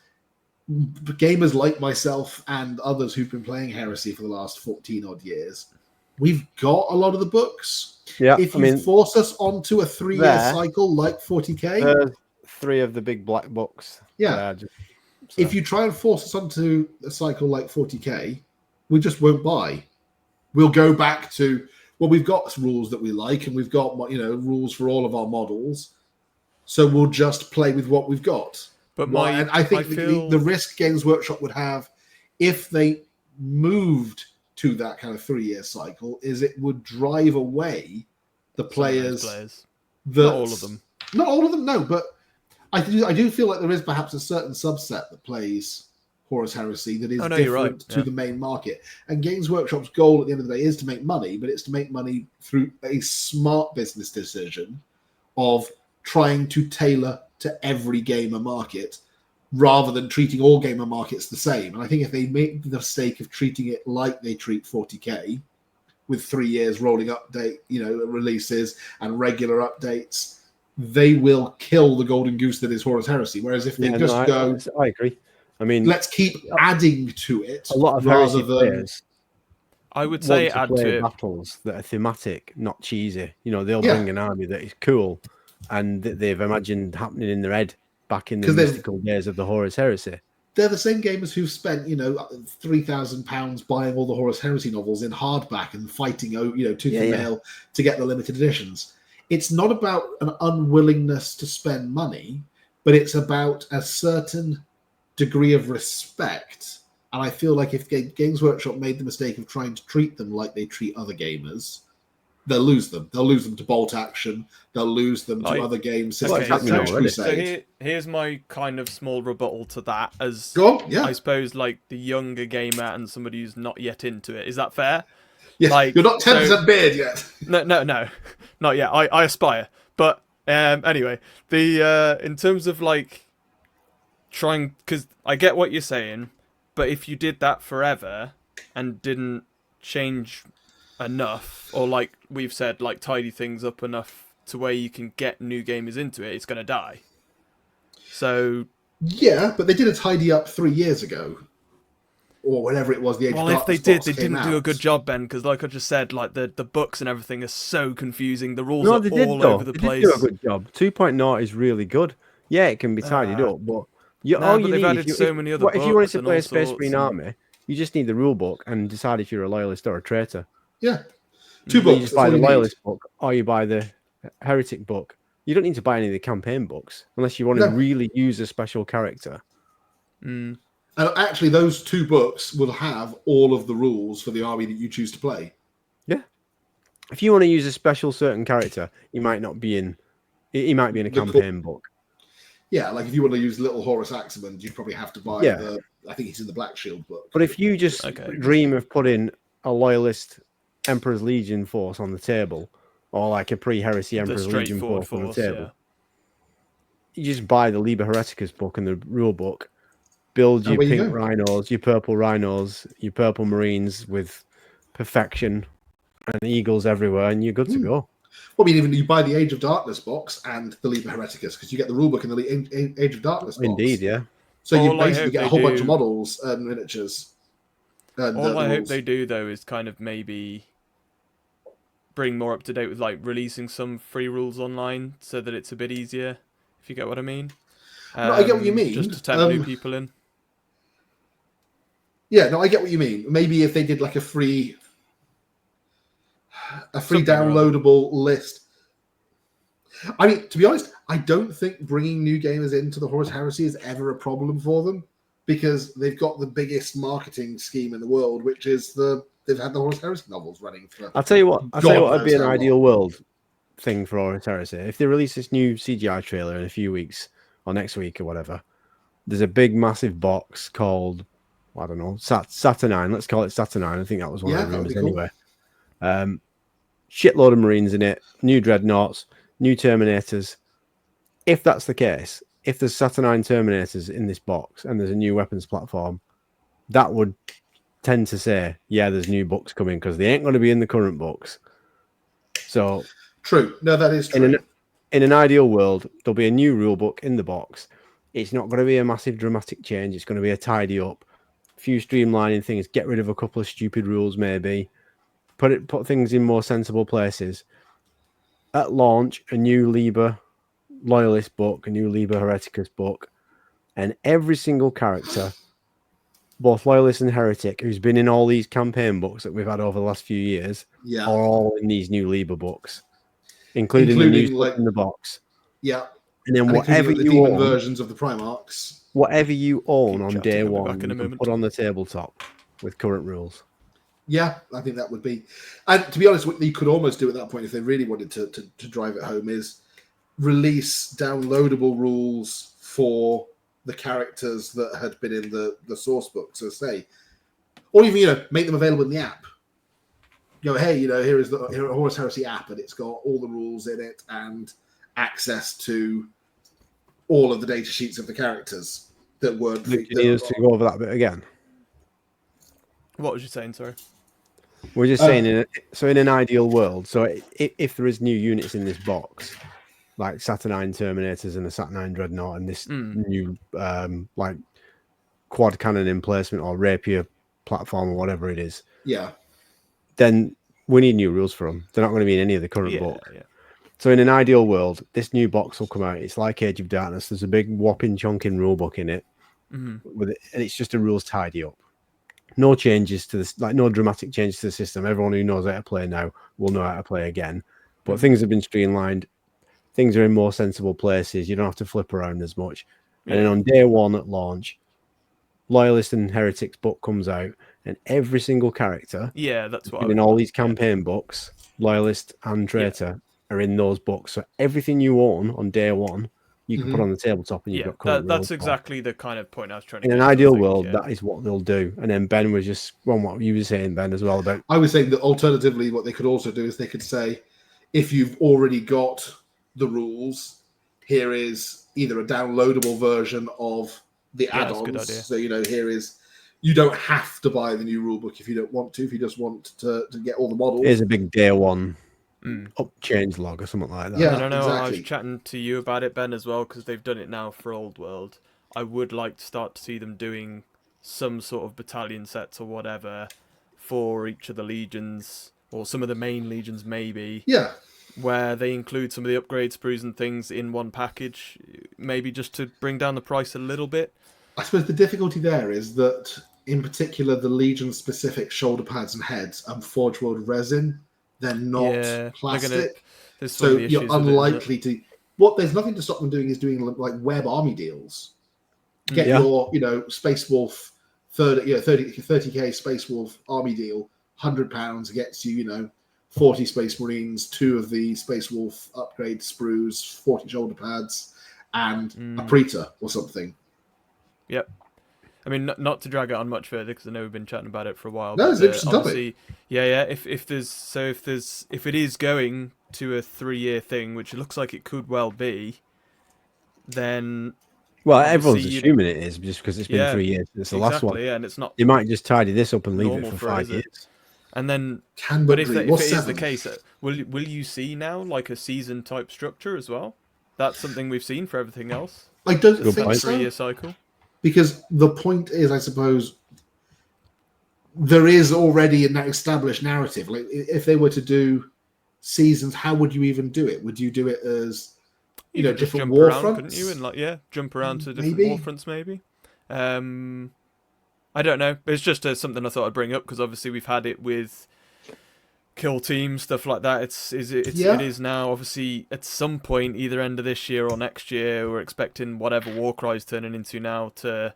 Gamers like myself and others who've been playing Heresy for the last 14 odd years, we've got a lot of the books. Yeah, if you force us onto a 3-year cycle like 40k, 3 of the big black books. Yeah. If you try and force us onto a cycle like 40k, we just won't buy. We'll go back to, well, we've got rules that we like, and we've got rules for all of our models, so we'll just play with what we've got. But I think the risk Games Workshop would have if they moved to that kind of 3-year cycle is it would drive away the players. Not all of them. Not all of them, no, but I do feel like there is perhaps a certain subset that plays Horus Heresy that is different to the main market. And Games Workshop's goal at the end of the day is to make money, but it's to make money through a smart business decision of trying to tailor to every gamer market rather than treating all gamer markets the same. And I think if they make the mistake of treating it like they treat 40k, with 3 years rolling update, releases and regular updates, they will kill the golden goose that is Horus Heresy. Whereas if they I agree. I mean, let's keep adding to it. A lot of Heresy players, I would say, add to it battles that are thematic, not cheesy. They'll bring an army that is cool and that they've imagined happening in their head back in the mystical days of the Horus Heresy. They're the same gamers who've spent, £3,000 buying all the Horus Heresy novels in hardback and fighting, tooth and nail to get the limited editions. It's not about an unwillingness to spend money, but it's about a certain degree of respect. And I feel like if Games Workshop made the mistake of trying to treat them like they treat other gamers, they'll lose them. They'll lose them to Bolt Action. They'll lose them to other games. So here's my kind of small rebuttal to that. I suppose like the younger gamer and somebody who's not yet into it. Is that fair? Yeah, you're not 10% beard yet. No, not yet. I aspire. But anyway, in terms of like trying, because I get what you're saying, but if you did that forever and didn't change enough, or like we've said, like tidy things up enough to where you can get new gamers into it, it's going to die. So yeah, but they did a tidy up 3 years ago, or whenever it was. The Age of Darkness if they did, box they came didn't do a out. good job, Ben, because like I just said, like the books and everything are so confusing. The rules No, are they did, all though. over the They place. did do a good job. 2.0 is really good. Yeah, it can be tidied up, but all you they've need added so many other if you wanted books to and play all a Space Marine sorts. army, you just need the rule book and decide if you're a loyalist or a traitor. Yeah, 2 You books. just That's buy all the you need. loyalist book or you buy the heretic book. You don't need to buy any of the campaign books unless you want to really use a special character. And actually, those 2 books will have all of the rules for the army that you choose to play. Yeah. If you want to use a special certain character, he might be in a campaign book. Yeah, like if you want to use Little Horus Aximand, you'd probably have to buy I think he's in the Black Shield book. But if you just dream of putting a loyalist Emperor's Legion force on the table, or like a pre-heresy Emperor's Legion force on the table, you just buy the Liber Hereticus book and the rule book, build your pink rhinos, your purple rhinos, your purple marines with perfection and eagles everywhere, and you're good to go. Well, I mean, even you buy the Age of Darkness box and the Liber Hereticus, because you get the rulebook and the Age of Darkness box. Indeed, yeah. So you basically get a whole bunch of models and miniatures. All I hope they do, though, is kind of maybe bring more up to date with like releasing some free rules online so that it's a bit easier, if you get what I mean. No, I get what you mean. Just to tempt new people in. Yeah, no, I get what you mean. Maybe if they did like a free downloadable list. I mean, to be honest, I don't think bringing new gamers into the Horus Heresy is ever a problem for them, because they've got the biggest marketing scheme in the world, which is they've had the Horus Heresy novels running for. I'll tell you what would be an ideal world thing for Horus Heresy. If they release this new CGI trailer in a few weeks or next week or whatever, there's a big massive box called, I don't know, Saturnine. Let's call it Saturnine. I think that was one of the rumors anyway. Shitload of Marines in it, new Dreadnoughts, new Terminators. If that's the case, if there's Saturnine Terminators in this box and there's a new weapons platform, that would tend to say, yeah, there's new books coming, because they ain't going to be in the current books. So true. No, that is true. In an ideal world, there'll be a new rule book in the box. It's not going to be a massive dramatic change. It's going to be a tidy up, a few streamlining things, get rid of a couple of stupid rules maybe, put things in more sensible places. At launch, a new Liber Loyalist book, a new Liber Hereticus book, and every single character, both Loyalist and Heretic, who's been in all these campaign books that we've had over the last few years, are all in these new Liber books, including the new stuff in the box. Yeah. And then whatever the you own, versions of the Primarchs, whatever you own on day one, you can put on the tabletop with current rules. Yeah, I think that would be. And to be honest, what you could almost do at that point, if they really wanted to drive it home, is release downloadable rules for the characters that had been in the source book. So say, or even make them available in the app. Hey, here is the Horus Heresy app, and it's got all the rules in it and access to all of the data sheets of the characters that weren't. Do you need us to go over that bit again? What was you saying? Sorry. We're just saying, in an ideal world, so if there is new units in this box, like Saturnine Terminators and a Saturnine Dreadnought and this new like quad cannon emplacement or rapier platform or whatever it is, then we need new rules for them. They're not going to be in any of the current book. Yeah. So in an ideal world, this new box will come out. It's like Age of Darkness. There's a big whopping chunking rule book in it, with it, and it's just a rules tidy up. No changes to this, like no dramatic changes to the system. Everyone who knows how to play now will know how to play again. But things have been streamlined. Things are in more sensible places. You don't have to flip around as much. And then on day one at launch, Loyalist and Heretics book comes out, and every single character, that's what in all these campaign books, Loyalist and Traitor, are in those books. So everything you own on day one, you can put on the tabletop, and you've got current that's rules exactly the kind of point I was trying to in an ideal world, that is what they'll do. And then Ben was just what you were saying, Ben, as well about. I was saying that alternatively, what they could also do is they could say, if you've already got the rules, here is either a downloadable version of the add-ons. That's a good idea. So here is you don't have to buy the new rulebook if you don't want to. If you just want to get all the models, here's a big day one change log or something like that. Yeah, I don't know. exactly. I was chatting to you about it, Ben, as well, because they've done it now for Old World. I would like to start to see them doing some sort of battalion sets or whatever for each of the legions, or some of the main legions maybe. Yeah. Where they include some of the upgrade sprues and things in one package, maybe just to bring down the price a little bit. I suppose the difficulty there is that, in particular, the Legion-specific shoulder pads and heads are Forge World resin. They're not plastic. So you're unlikely to... There's nothing to stop them doing is doing like web army deals. Get your, Space Wolf 30k Space Wolf army deal, £100 gets you, 40 Space Marines, 2 of the Space Wolf upgrade sprues, 40 shoulder pads, and a Pretor or something. Yep. I mean, not to drag it on much further, because I know we've been chatting about it for a while. No, it's an interesting topic. Yeah. If it is going to a 3-year thing, which it looks like it could well be, then everyone's assuming it is just because it's been 3 years. It's the last one. Yeah, and it's not. You might just tidy this up and leave it for 5 years. And then, but if it is the case, will you see now like a season type structure as well? That's something we've seen for everything else. I don't think so. 3-year cycle. Because the point is, I suppose, there is already an established narrative. Like, if they were to do seasons, how would you even do it? Would you do it as, different war fronts? Couldn't you? And jump around to different war fronts, maybe. I don't know. It's just something I thought I'd bring up, because obviously we've had it with kill team stuff like that. It is now obviously at some point, either end of this year or next year, we're expecting whatever Warcry's turning into now to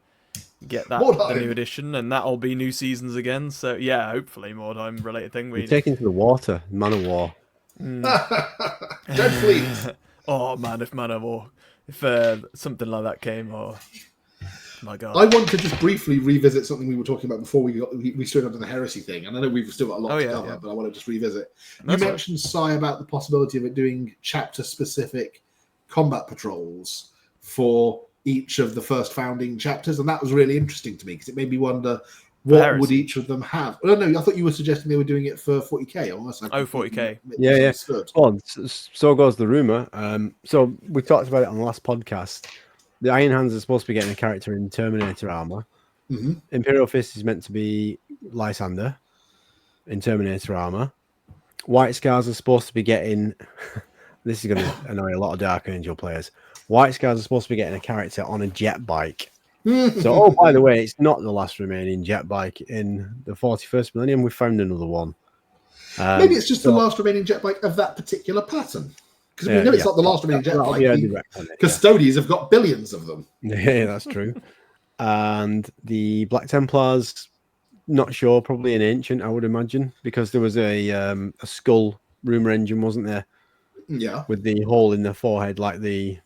get that the new edition, and that'll be new seasons again. So yeah, hopefully more time related thing. We're taking to the water, Man of War. Dead Fleet. Oh man, if Man of War, if something like that came, my God. I want to just briefly revisit something we were talking about before we started onto the heresy thing, and I know we've still got a lot to cover, but I want to just revisit. You mentioned, Si, about the possibility of it doing chapter-specific combat patrols for each of the first founding chapters, and that was really interesting to me, because it made me wonder what would each of them have. Well, no, I thought you were suggesting they were doing it for 40k. Unless 40k. Yeah. Well, so goes the rumor. So we talked about it on the last podcast. The Iron Hands are supposed to be getting a character in Terminator armor. Mm-hmm. Imperial Fist is meant to be Lysander in Terminator armor. White Scars are supposed to be getting... This is going to annoy a lot of Dark Angel players. White Scars are supposed to be getting a character on a jet bike. So, by the way, it's not the last remaining jet bike in the 41st millennium. We found another one. Maybe it's just the last remaining jet bike of that particular pattern. Because we know it's not the last remaining jet bike. Custodians have got billions of them. Yeah, that's true. And the Black Templars, not sure, probably an ancient, I would imagine, because there was a skull rumor engine, wasn't there? Yeah. With the hole in the forehead, like the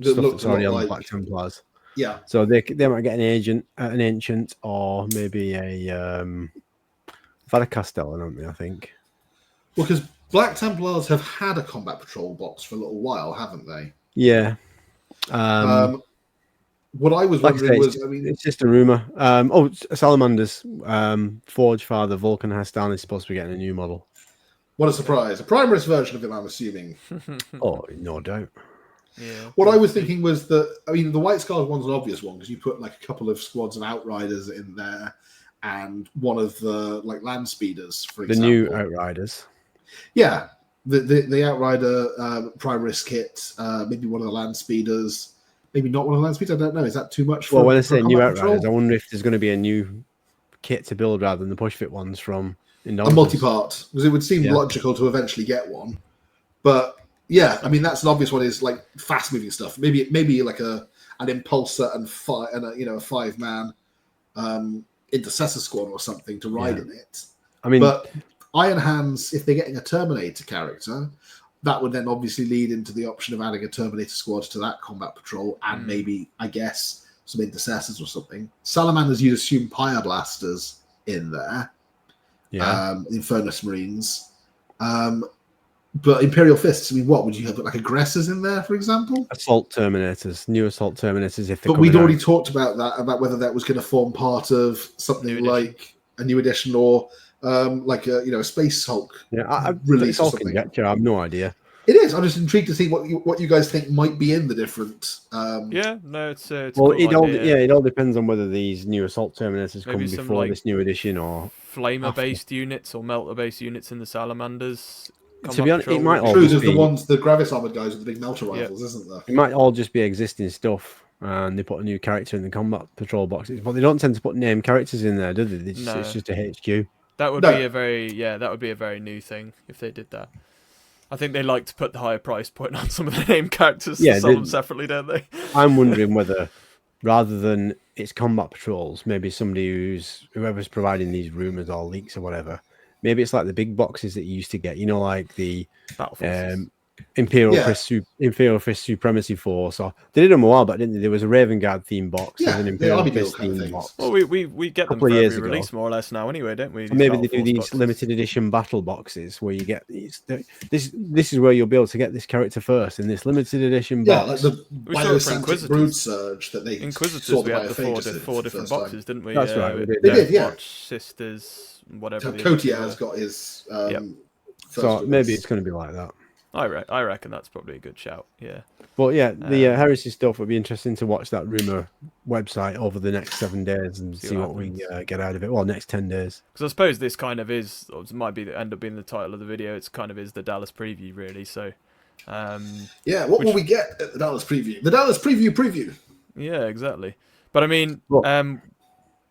stuff that's already on the Black Templars. Yeah. So they might get an ancient, or maybe they've had a Castellan, haven't they, I think? Well, because Black Templars have had a combat patrol box for a little while, haven't they? Yeah. What I was wondering was, it's just a rumor. Salamanders, Forge Father, Vulcan Hastan is supposed to be getting a new model. What a surprise. A Primaris version of him, I'm assuming. Oh, no doubt. Yeah. What I was thinking was that, the White Scars one's an obvious one, because you put like a couple of squads of Outriders in there and one of the land speeders, for example. The new Outriders. Yeah. The Outrider Primaris kit, maybe one of the land speeders, maybe not one of the land speeders, I don't know. Is that too much for Well, when I say new Outriders, patrol? I wonder if there's going to be a new kit to build rather than the push fit ones from Indominus. A multi-part, because it would seem logical to eventually get one. But yeah, that's an obvious one, is like fast moving stuff. Maybe like an impulsor and a 5-man intercessor squad or something to ride in it. But Iron Hands, if they're getting a Terminator character, that would then obviously lead into the option of adding a Terminator squad to that combat patrol, and maybe, I guess, some intercessors or something. Salamanders, you'd assume Pyre Blasters in there. Infernus Marines. But Imperial Fists, I mean, what would you have? Like aggressors in there, for example? Assault Terminators, new Assault Terminators. But we'd already talked about that, about whether that was going to form part of something like a new edition or like a Space Hulk release or something. Conjecture. I have no idea. It is. I'm just intrigued to see what you guys think might be in the different. It's well, it all depends on whether these new Assault Terminators come before this new edition or flamer-based units or melter-based units in the Salamanders. To be honest, it might all there's just be the Gravis armored guys with the big melter rifles, isn't there? It might all just be existing stuff, and they put a new character in the combat patrol boxes, but they don't tend to put named characters in there, do they? It's just a HQ. That would be a very new thing if they did that. I think they like to put the higher price point on some of the named characters to sell them separately, don't they? I'm wondering whether, rather than it's combat patrols, maybe whoever's providing these rumors or leaks or whatever, maybe it's like the big boxes that you used to get, like the Imperial Fist Supremacy Force. Or they did them a while back, didn't they? There was a Raven Guard theme box. Yeah, an Imperial Fist theme box. Well, we get them for every release more or less now, anyway, don't we? Maybe they do these limited edition battle boxes where you get this is where you'll be able to get this character first in this limited edition box. Yeah, like the Biocentric Brood Surge that they Inquisitors. We had the four different boxes, didn't we? That's right. They did, yeah. Sisters, whatever. Kotia has got his. So maybe it's going to be like that. I reckon that's probably a good shout. Yeah. But yeah, the Heresy stuff would be interesting to watch that rumor website over the next 7 days and see what we get out of it. Well, next 10 days. Because I suppose this kind of is, or it might end up being the title of the video. It's kind of is the Dallas preview, really. So. What will we get at the Dallas preview? The Dallas preview. Yeah, exactly. But I mean,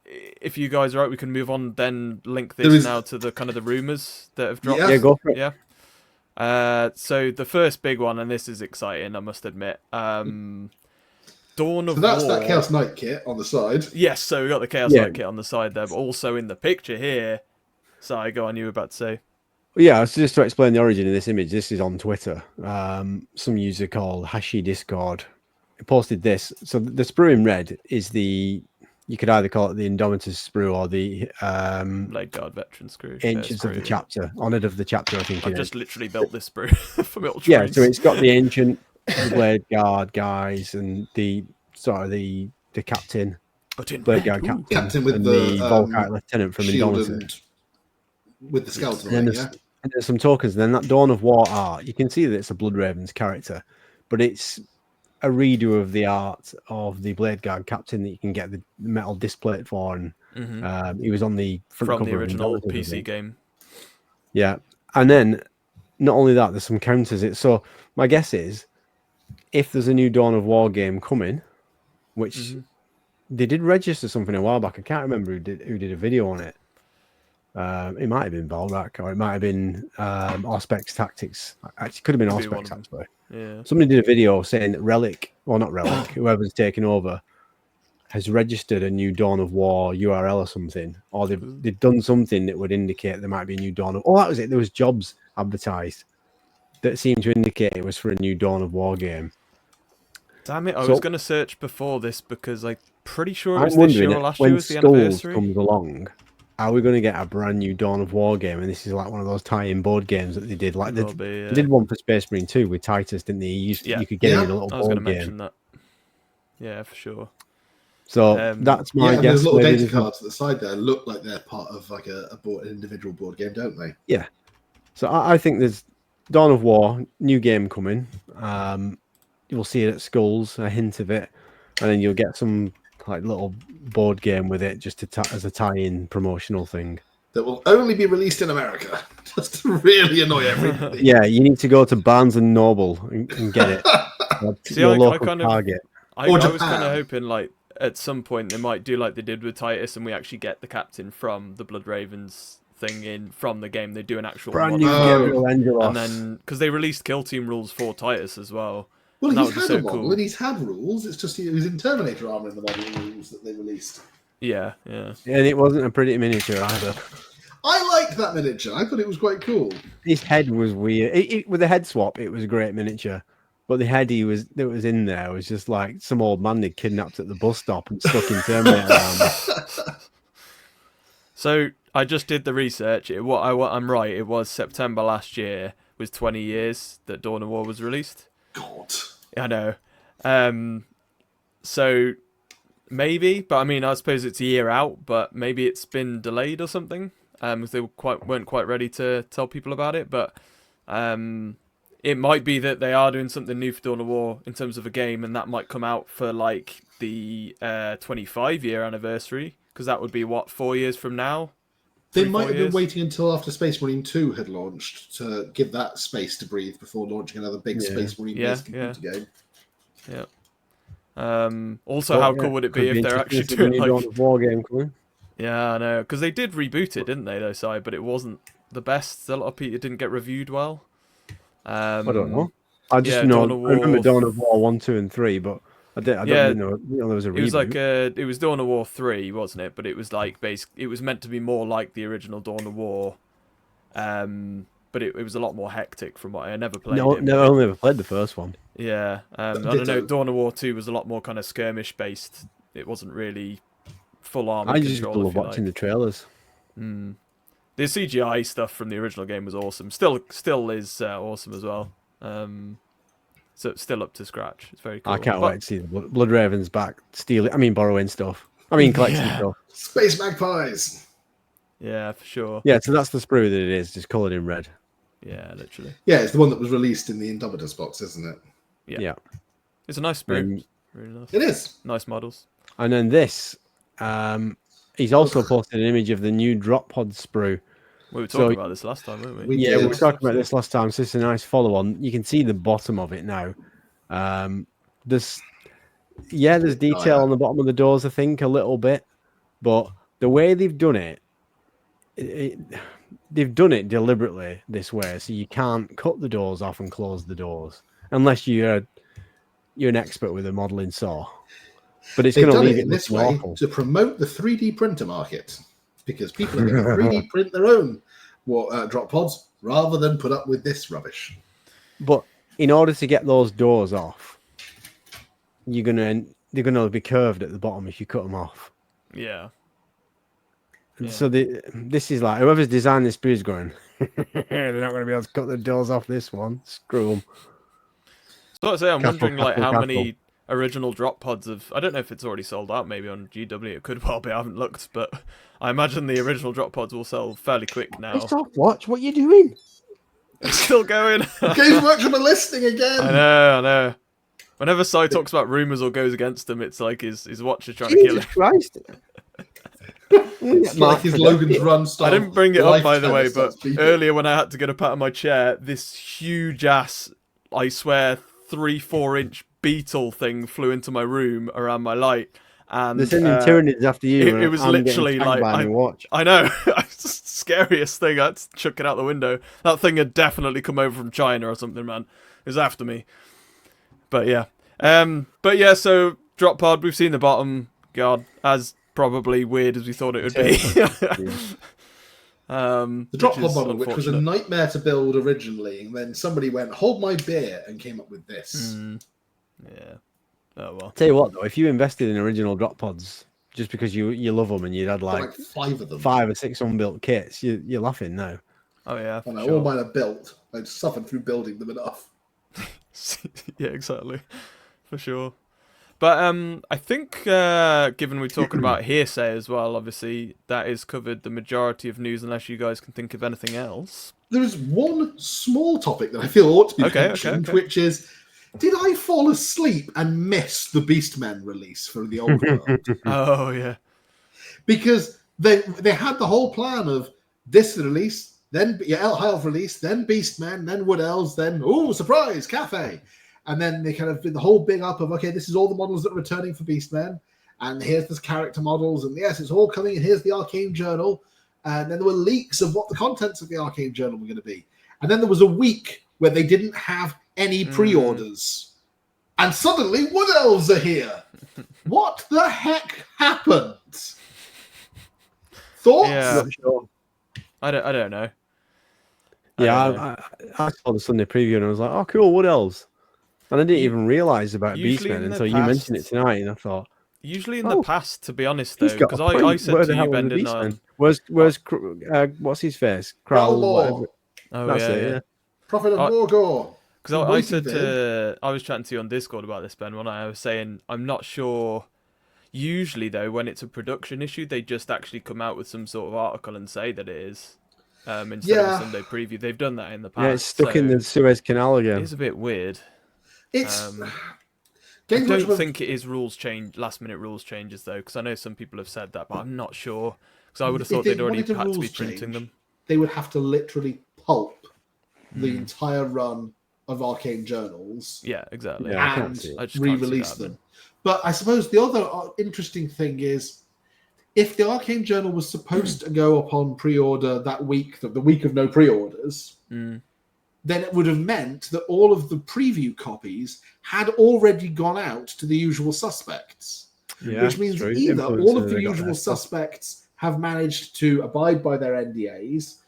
if you guys are right, we can move on. Then link this now to the kind of the rumors that have dropped. Yeah, go for it. Yeah. So the first big one, and this is exciting, I must admit. Dawn of War. That's that Chaos Knight kit on the side. Yes, so we got the Chaos Knight kit on the side there, but also in the picture here. Sorry, go on. You were about to say. Yeah, so just to explain the origin of this image, this is on Twitter. Some user called Hashi Discord posted this. So the sprue in red is you could either call it the Indomitus sprue or the Blade Guard veteran sprue. Ancients of the chapter, honoured of the chapter. I think I've just literally built this sprue from Ultramarines. Yeah, so it's got the ancient, the Blade Guard guys, and the captain, Blade Guard captain with the Volkite lieutenant from Indomitus, with the skeleton. And there's some tokens, and then that Dawn of War art. You can see that it's a Blood Ravens character, but it's a redo of the art of the Blade Guard captain that you can get the metal displate for, and he was on the front from cover the original of PC game. Yeah, and then not only that, there's some counters. So my guess is, if there's a new Dawn of War game coming, which they did register something a while back. I can't remember who did a video on it. It might have been Balrak, or it might have been Auspex Tactics. Actually, could have been Auspex, actually. Yeah. Somebody did a video saying that Relic, or not Relic, whoever's taken over, has registered a new Dawn of War URL or something, or they've done something that would indicate there might be a new Dawn of. Oh, that was it. There was jobs advertised that seemed to indicate it was for a new Dawn of War game. Damn it! I was going to search before this because I'm pretty sure it was this year or last year was the anniversary. Comes along, are we going to get a brand new Dawn of War game? And this is like one of those tie-in board games that they did. Like they did one for Space Marine 2 with Titus, didn't they? You could get it in a little board game. I was going to mention that. Yeah, for sure. So that's my guess. There's little data cards at the side there look like they're part of like an individual board game, don't they? Yeah. So I think there's Dawn of War, new game coming. You'll see it at Skulls, a hint of it, and then you'll get some like little board game with it just as a tie-in promotional thing that will only be released in America, just to really annoy everybody. Yeah, you need to go to Barnes and Noble and get it. See, your local Target. I was kind of hoping like at some point they might do like they did with Titus, and we actually get the captain from the Blood Ravens thing in from the game. They do an actual brand new Gabriel Angelos, and then because they released Kill Team rules for Titus as well. Well, he's had a model and he's had rules. It's just he was in Terminator armor in the model rules that they released. Yeah. And it wasn't a pretty miniature either. I liked that miniature. I thought it was quite cool. His head was weird. With the head swap, it was a great miniature. But the head that was in there was just like some old man they kidnapped at the bus stop and stuck in Terminator armor. So I just did the research. I'm right. It was September last year was 20 years that Dawn of War was released. God. I know. So maybe, but I mean, I suppose it's a year out, but maybe it's been delayed or something. Because they weren't quite ready to tell people about it. But it might be that they are doing something new for Dawn of War in terms of a game, and that might come out for like the 25-year anniversary, because that would be 4 years from now. They might have been waiting until after Space Marine 2 had launched to give that space to breathe before launching another big Space Marine-based computer game. Yeah. Also, how cool would it be if they're actually doing like a war game coming? Yeah, I know, because they did reboot it, didn't they? Though, Si, but it wasn't the best. A lot of people, it didn't get reviewed well. I don't know. I just know. I remember Dawn of War 1, 2, and 3, but I don't know there was a reboot. It was like it was Dawn of War 3, wasn't it? But it was like it was meant to be more like the original Dawn of War. But it was a lot more hectic from what I never played. No, I only ever played the first one. Yeah, I don't know. Dawn of War 2 was a lot more kind of skirmish based. It wasn't really full armor control. I just love watching the trailers. The CGI stuff from the original game was awesome. Still is awesome as well. So it's still up to scratch. It's very cool. I can't wait to see the Blood Ravens back, borrowing stuff. Collecting stuff. Space Magpies. Yeah, for sure. Yeah, so that's the sprue that it is, just coloured in red. Yeah, literally. Yeah, it's the one that was released in the Indomitus box, isn't it? Yeah. It's a nice sprue. Really nice. It is. Nice models. And then this, he's also posted an image of the new drop pod sprue. We were talking about this last time, weren't we? We were talking about this last time, so it's a nice follow-on. You can see the bottom of it now. There's detail on the bottom of the doors, I think, a little bit. But the way they've done it, they've done it deliberately this way, so you can't cut the doors off and close the doors unless you're an expert with a modelling saw. But it's going to leave it this way to promote the 3D printer market, because people are going to 3D print their own drop pods rather than put up with this rubbish. But in order to get those doors off, they're going to be curved at the bottom if you cut them off. Yeah. So this is like, whoever's designed this sprue is going, they're not going to be able to cut the doors off this one. Screw them. So I say, I'm wondering how many original drop pods of, I don't know if it's already sold out, maybe on GW. It could well be. I haven't looked, but I imagine the original drop pods will sell fairly quick now. Watch what you're doing. It's still going. Games Workshop are listening again. I know. Whenever Si talks about rumors or goes against them, it's like his watch is trying to kill him. Christ. It's like his Logan's Run style. I didn't bring it up, by the way, but earlier when I had to get up out of my chair, this huge ass, I swear, 3-4 inch beetle thing flew into my room around my light. And they're sending Tyranids after you. It was literally like, I know, it's the scariest thing. I had to chuck it out the window. That thing had definitely come over from China or something, man. It was after me. But yeah. So drop pod, we've seen the bottom. God, as probably weird as we thought it would be. The drop pod model, which was a nightmare to build originally, and then somebody went, hold my beer, and came up with this. Yeah. Oh well. Tell you what though, if you invested in original drop pods just because you love them and you'd had like 5 of them, 5 or 6 unbuilt kits, you're laughing now. Oh yeah. All mine are built. I've suffered through building them enough. Yeah, exactly. For sure. But I think, given we're talking about hearsay as well, obviously, that has covered the majority of news, unless you guys can think of anything else. There is one small topic that I feel ought to be mentioned, which is, did I fall asleep and miss the Beastmen release for the old world? Oh, yeah. Because they had the whole plan of this release, then High Elf release, then Beastmen, then Wood Elves, then, surprise, Cafe. And then they kind of did the whole big up of, okay, this is all the models that are returning for Beastmen, and here's this character models, and yes, it's all coming, and here's the Arcane Journal. And then there were leaks of what the contents of the Arcane Journal were going to be. And then there was a week where they didn't have any pre-orders. And suddenly, Wood Elves are here. What the heck happened? Thoughts? Yeah. Not sure. I don't know. I saw the Sunday preview and I was like, oh, cool, Wood Elves. And I didn't even realise about Beastmen until you mentioned it tonight, and I thought. Usually in the past, to be honest, though, because I said to you, Bendon, where's what's his face? Kralmore. Oh, That's yeah, it, yeah. Prophet of Morgor. Because I said I was chatting to you on Discord about this, Ben, when I was saying I'm not sure. Usually, though, when it's a production issue, they just actually come out with some sort of article and say that it is. Instead of a Sunday preview. They've done that in the past. Yeah, it's stuck in the Suez Canal again. It's a bit weird. It's... I don't think it is last-minute rules changes, though, because I know some people have said that, but I'm not sure. Because I would have thought they'd already had to be printing them. They would have to literally pulp the entire run of Arcane Journals. Yeah, exactly. And re-release them. But I suppose the other interesting thing is, if the Arcane Journal was supposed to go up on pre-order that week, the week of no pre-orders, then it would have meant that all of the preview copies had already gone out to the usual suspects. Yeah, which means either all of the usual suspects have managed to abide by their NDAs,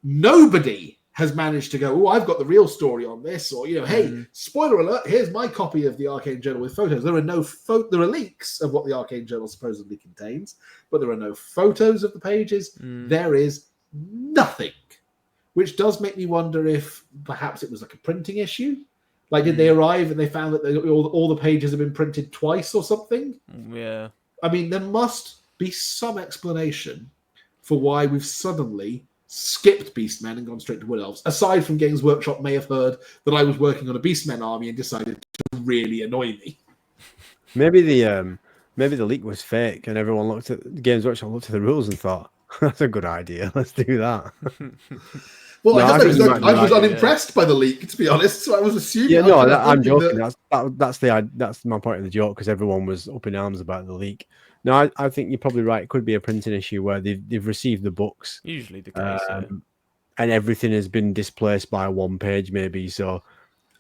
nobody has managed to go, oh, I've got the real story on this, or, hey, spoiler alert, here's my copy of the Arcane Journal with photos. There are there are leaks of what the Arcane Journal supposedly contains, but there are no photos of the pages. There is nothing, which does make me wonder if perhaps it was like a printing issue. Like, did they arrive and they found that all the pages have been printed twice or something? Yeah. I mean, there must be some explanation for why we've suddenly skipped Beastmen and gone straight to Wood Elves, aside from Games Workshop may have heard that I was working on a Beastmen army and decided to really annoy me. Maybe the leak was fake and everyone looked at Games Workshop, looked at the rules and thought, that's a good idea, let's do that. Well, no, I was unimpressed by the leak, to be honest, so I was assuming... Yeah, no, I'm joking. That's my point of the joke, because everyone was up in arms about the leak. No, I think you're probably right. It could be a printing issue where they've received the books. Usually the case, and everything has been displaced by one page, maybe. So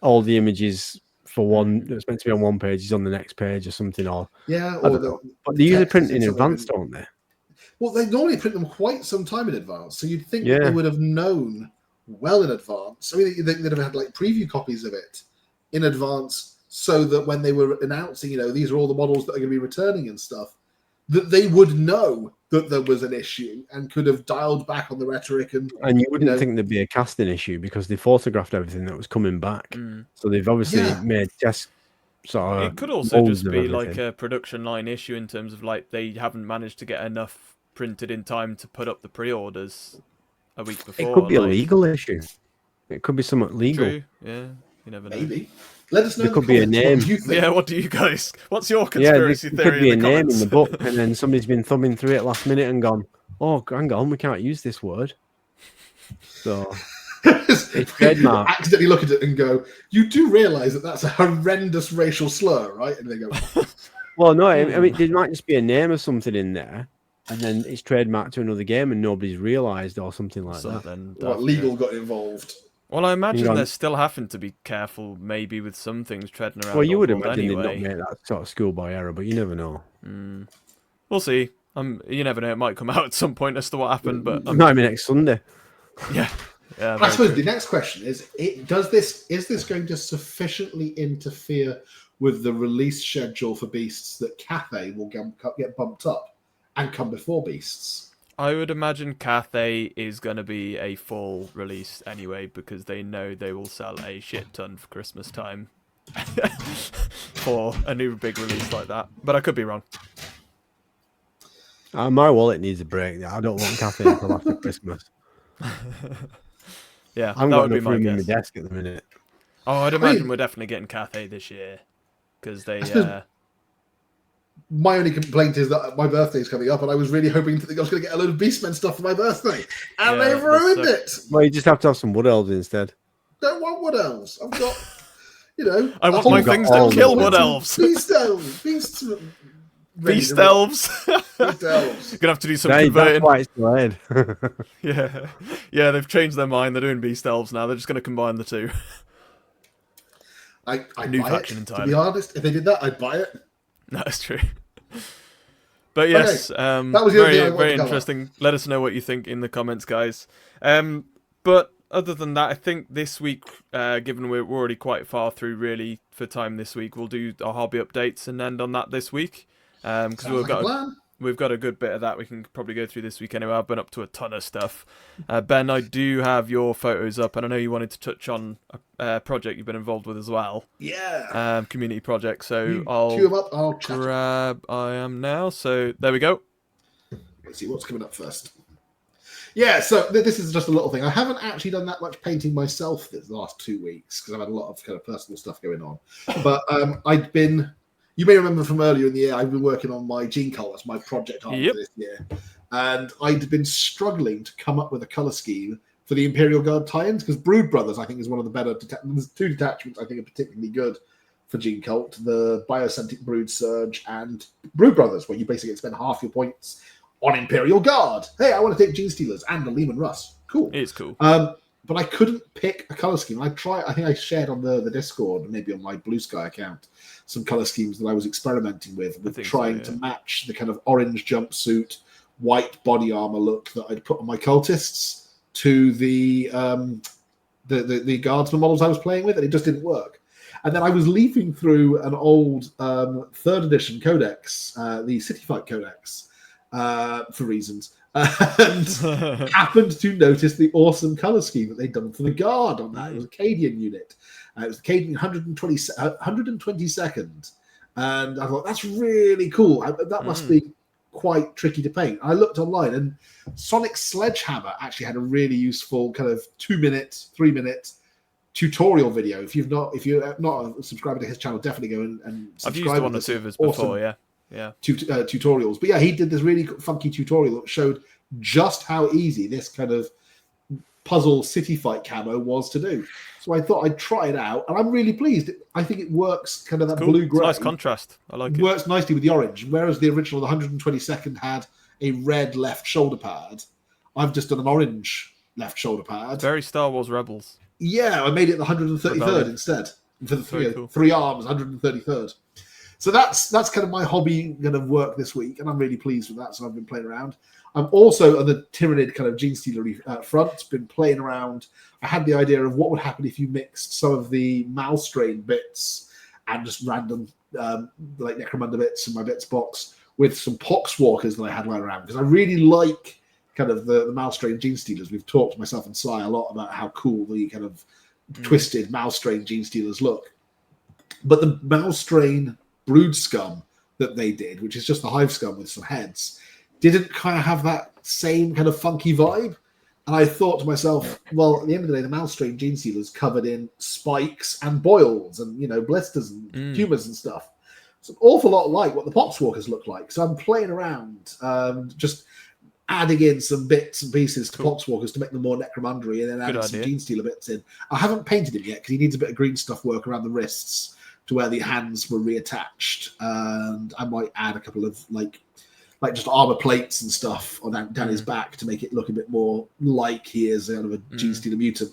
all the images for one that's meant to be on one page is on the next page or something. But they usually print in advance, don't they? Well, they normally print them quite some time in advance, so you'd think that they would have known well in advance. I mean, they'd have had like preview copies of it in advance, so that when they were announcing, these are all the models that are going to be returning and stuff, that they would know that there was an issue and could have dialed back on the rhetoric. And you wouldn't think there'd be a casting issue because they photographed everything that was coming back. So they've obviously made just sort of... It could also just be like a production line issue in terms of like they haven't managed to get enough printed in time to put up the pre-orders a week before. It could be a legal issue. It could be somewhat legal. True. Yeah, you never know. Maybe. Let us know. There could be a name. What do you guys? What's your conspiracy theory? There could be a name comments? in the book, and then somebody's been thumbing through it last minute and gone, "Oh, hang on, we can't use this word." So it's trademark. Accidentally look at it and go, "You do realise that that's a horrendous racial slur, right?" And they go, "Well, no. I mean, there might just be a name or something in there, and then it's trademarked to another game, and nobody's realised or something like that." Then legal got involved. Well, I imagine they're still having to be careful, maybe with some things treading around. Well, you would imagine they'd not make that sort of schoolboy error, but you never know. We'll see. You never know; it might come out at some point as to what happened. But might be next Sunday. Yeah. I suppose the next question is: is this going to sufficiently interfere with the release schedule for Beasts that Cathay will get bumped up and come before Beasts? I would imagine Cathay is going to be a fall release anyway, because they know they will sell a shit ton for Christmas time for a new big release like that. But I could be wrong. My wallet needs a break. I don't want Cathay until after Christmas. Yeah, I'm got enough room in my desk at the minute. Oh, I'd imagine we're definitely getting Cathay this year, because they... My only complaint is that my birthday is coming up, and I was really hoping that I was going to get a load of Beastmen stuff for my birthday, and they've ruined it. Well, you just have to have some Wood Elves instead. Don't want Wood Elves. I've got, I want my things that kill Wood Elves. Beast Elves. Beast Elves. Beast Elves. You're gonna have to do some converting. That's why it's delayed. Yeah, they've changed their mind. They're doing Beast Elves now. They're just going to combine the two. I'd buy it, entirely. To be honest. If they did that, I'd buy it. No, that's true. But yes, that was the very interesting. Let us know what you think in the comments, guys. But other than that, I think this week, given we're already quite far through really for time this week, we'll do our hobby updates and end on that this week. Because we've got a good bit of that we can probably go through this week anyway. I've been up to a ton of stuff. Ben, I do have your photos up, and I know you wanted to touch on a project you've been involved with as well. Yeah. Community project. So I'll grab. I am now. So there we go. Let's see what's coming up first. Yeah, so this is just a little thing. I haven't actually done that much painting myself the last 2 weeks because I've had a lot of kind of personal stuff going on. But you may remember from earlier in the year, I've been working on my Gene Cult as my project art for this year. And I'd been struggling to come up with a colour scheme for the Imperial Guard tie-ins because Brood Brothers, I think, is one of the better there's 2 detachments I think are particularly good for Gene Cult, the Biocentric Brood Surge and Brood Brothers, where you basically spend half your points on Imperial Guard. Hey, I want to take Gene Stealers and the Lehman Russ. Cool. It's cool. But I couldn't pick a color scheme. I think I shared on the Discord, maybe on my Blue Sky account, some color schemes that I was experimenting with trying to match the kind of orange jumpsuit, white body armor look that I'd put on my cultists to the guardsman models I was playing with, and it just didn't work. And then I was leafing through an old 3rd edition codex, the City Fight Codex, for reasons, and happened to notice the awesome color scheme that they'd done for the guard on that. It was a Cadian unit. It was the Cadian 122nd, and I thought that's really cool. That must be quite tricky to paint. I looked online, and Sonic Sledgehammer actually had a really useful kind of 2-minute, 3-minute tutorial video. If you're not a subscriber to his channel, definitely go and subscribe. I've used one or two of his before, yeah. Tutorials. But yeah, he did this really funky tutorial that showed just how easy this kind of puzzle city fight camo was to do. So I thought I'd try it out, and I'm really pleased. I think it works kind of that blue-grey. Nice contrast. I like it. Works nicely with the orange. Whereas the original, the 122nd, had a red left shoulder pad, I've just done an orange left shoulder pad. Very Star Wars Rebels. Yeah, I made it the 133rd instead. For the 3 arms, 133rd. So that's kind of my hobby kind of work this week, and I'm really pleased with that. So I've been playing around. I'm also on the Tyranid kind of Gene Stealery front, been playing around. I had the idea of what would happen if you mixed some of the Malstrain bits and just random like Necromunda bits in my bits box with some Poxwalkers that I had lying around, because I really like kind of the Malstrain Gene Stealers. We've talked, myself and Si, a lot about how cool the kind of twisted Malstrain Gene Stealers look. But the Malstrain Brood Scum that they did, which is just the Hive Scum with some heads, didn't kind of have that same kind of funky vibe. And I thought to myself, well, at the end of the day, the Malstrain Gene Stealers covered in spikes and boils and, blisters and tumors and stuff. It's an awful lot like what the Poxwalkers look like. So I'm playing around, just adding in some bits and pieces to Poxwalkers to make them more necromundery, and then adding some Gene Stealer bits in. I haven't painted him yet because he needs a bit of green stuff work around the wrists to where the hands were reattached, and I might add a couple of like just armor plates and stuff down his back to make it look a bit more like he is kind of a Gene Stealer mutant.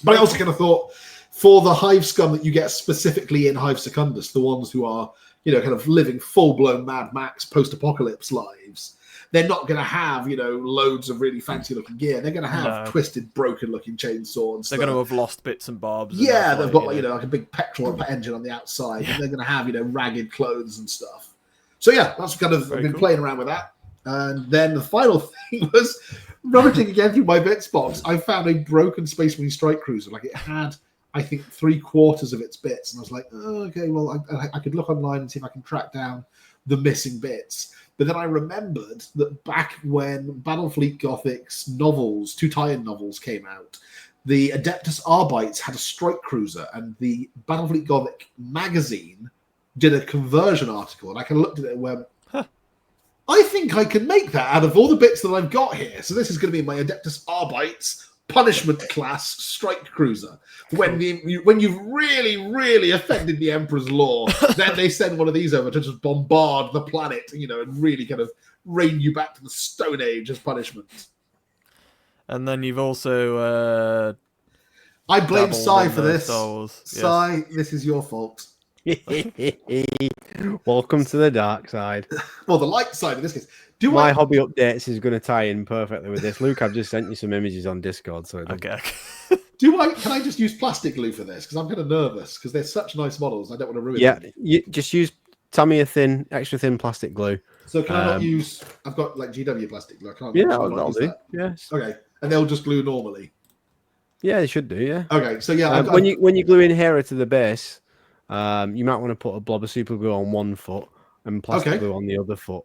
But I also kind of thought, for the Hive Scum that you get specifically in Hive Secundus, the ones who are kind of living full-blown Mad Max post-apocalypse lives, they're not going to have, loads of really fancy-looking gear. They're going to have twisted, broken-looking chainsaws. They're going to have lost bits and barbs. Yeah, they've got like a big petrol engine on the outside, and they're going to have, ragged clothes and stuff. So yeah, that's kind of I've been playing around with that. And then the final thing was rummaging again through my bits box. I found a broken Space Marine strike cruiser. Like, it had, I think, 3/4 of its bits, and I was like, oh, okay, well, I could look online and see if I can track down the missing bits. But then I remembered that back when Battlefleet Gothic's novels, 2 tie-in novels came out, the Adeptus Arbites had a strike cruiser, and the Battlefleet Gothic magazine did a conversion article, and I kind of looked at it and went, I think I can make that out of all the bits that I've got here. So this is going to be my Adeptus Arbites punishment class strike cruiser. When you've really, really offended the Emperor's law, then they send one of these over to just bombard the planet, and really kind of rein you back to the Stone Age as punishment. And then you've also... I blame Si for this. Si, this is your fault. Welcome to the dark side. Well, the light side in this case. My hobby updates is going to tie in perfectly with this. Luke, I've just sent you some images on Discord. So okay. Can I just use plastic glue for this? Because I'm kind of nervous because they're such nice models. I don't want to ruin them. You just use Tamiya thin, extra thin plastic glue. So can I not use? I've got like GW plastic glue. I can't. Yeah, I'll I'll use do. that. Yes. Okay, and they'll just glue normally. Yeah, they should do. Yeah. Okay, so yeah, when you glue in Hera to the base, you might want to put a blob of super glue on one foot and plastic glue on the other foot,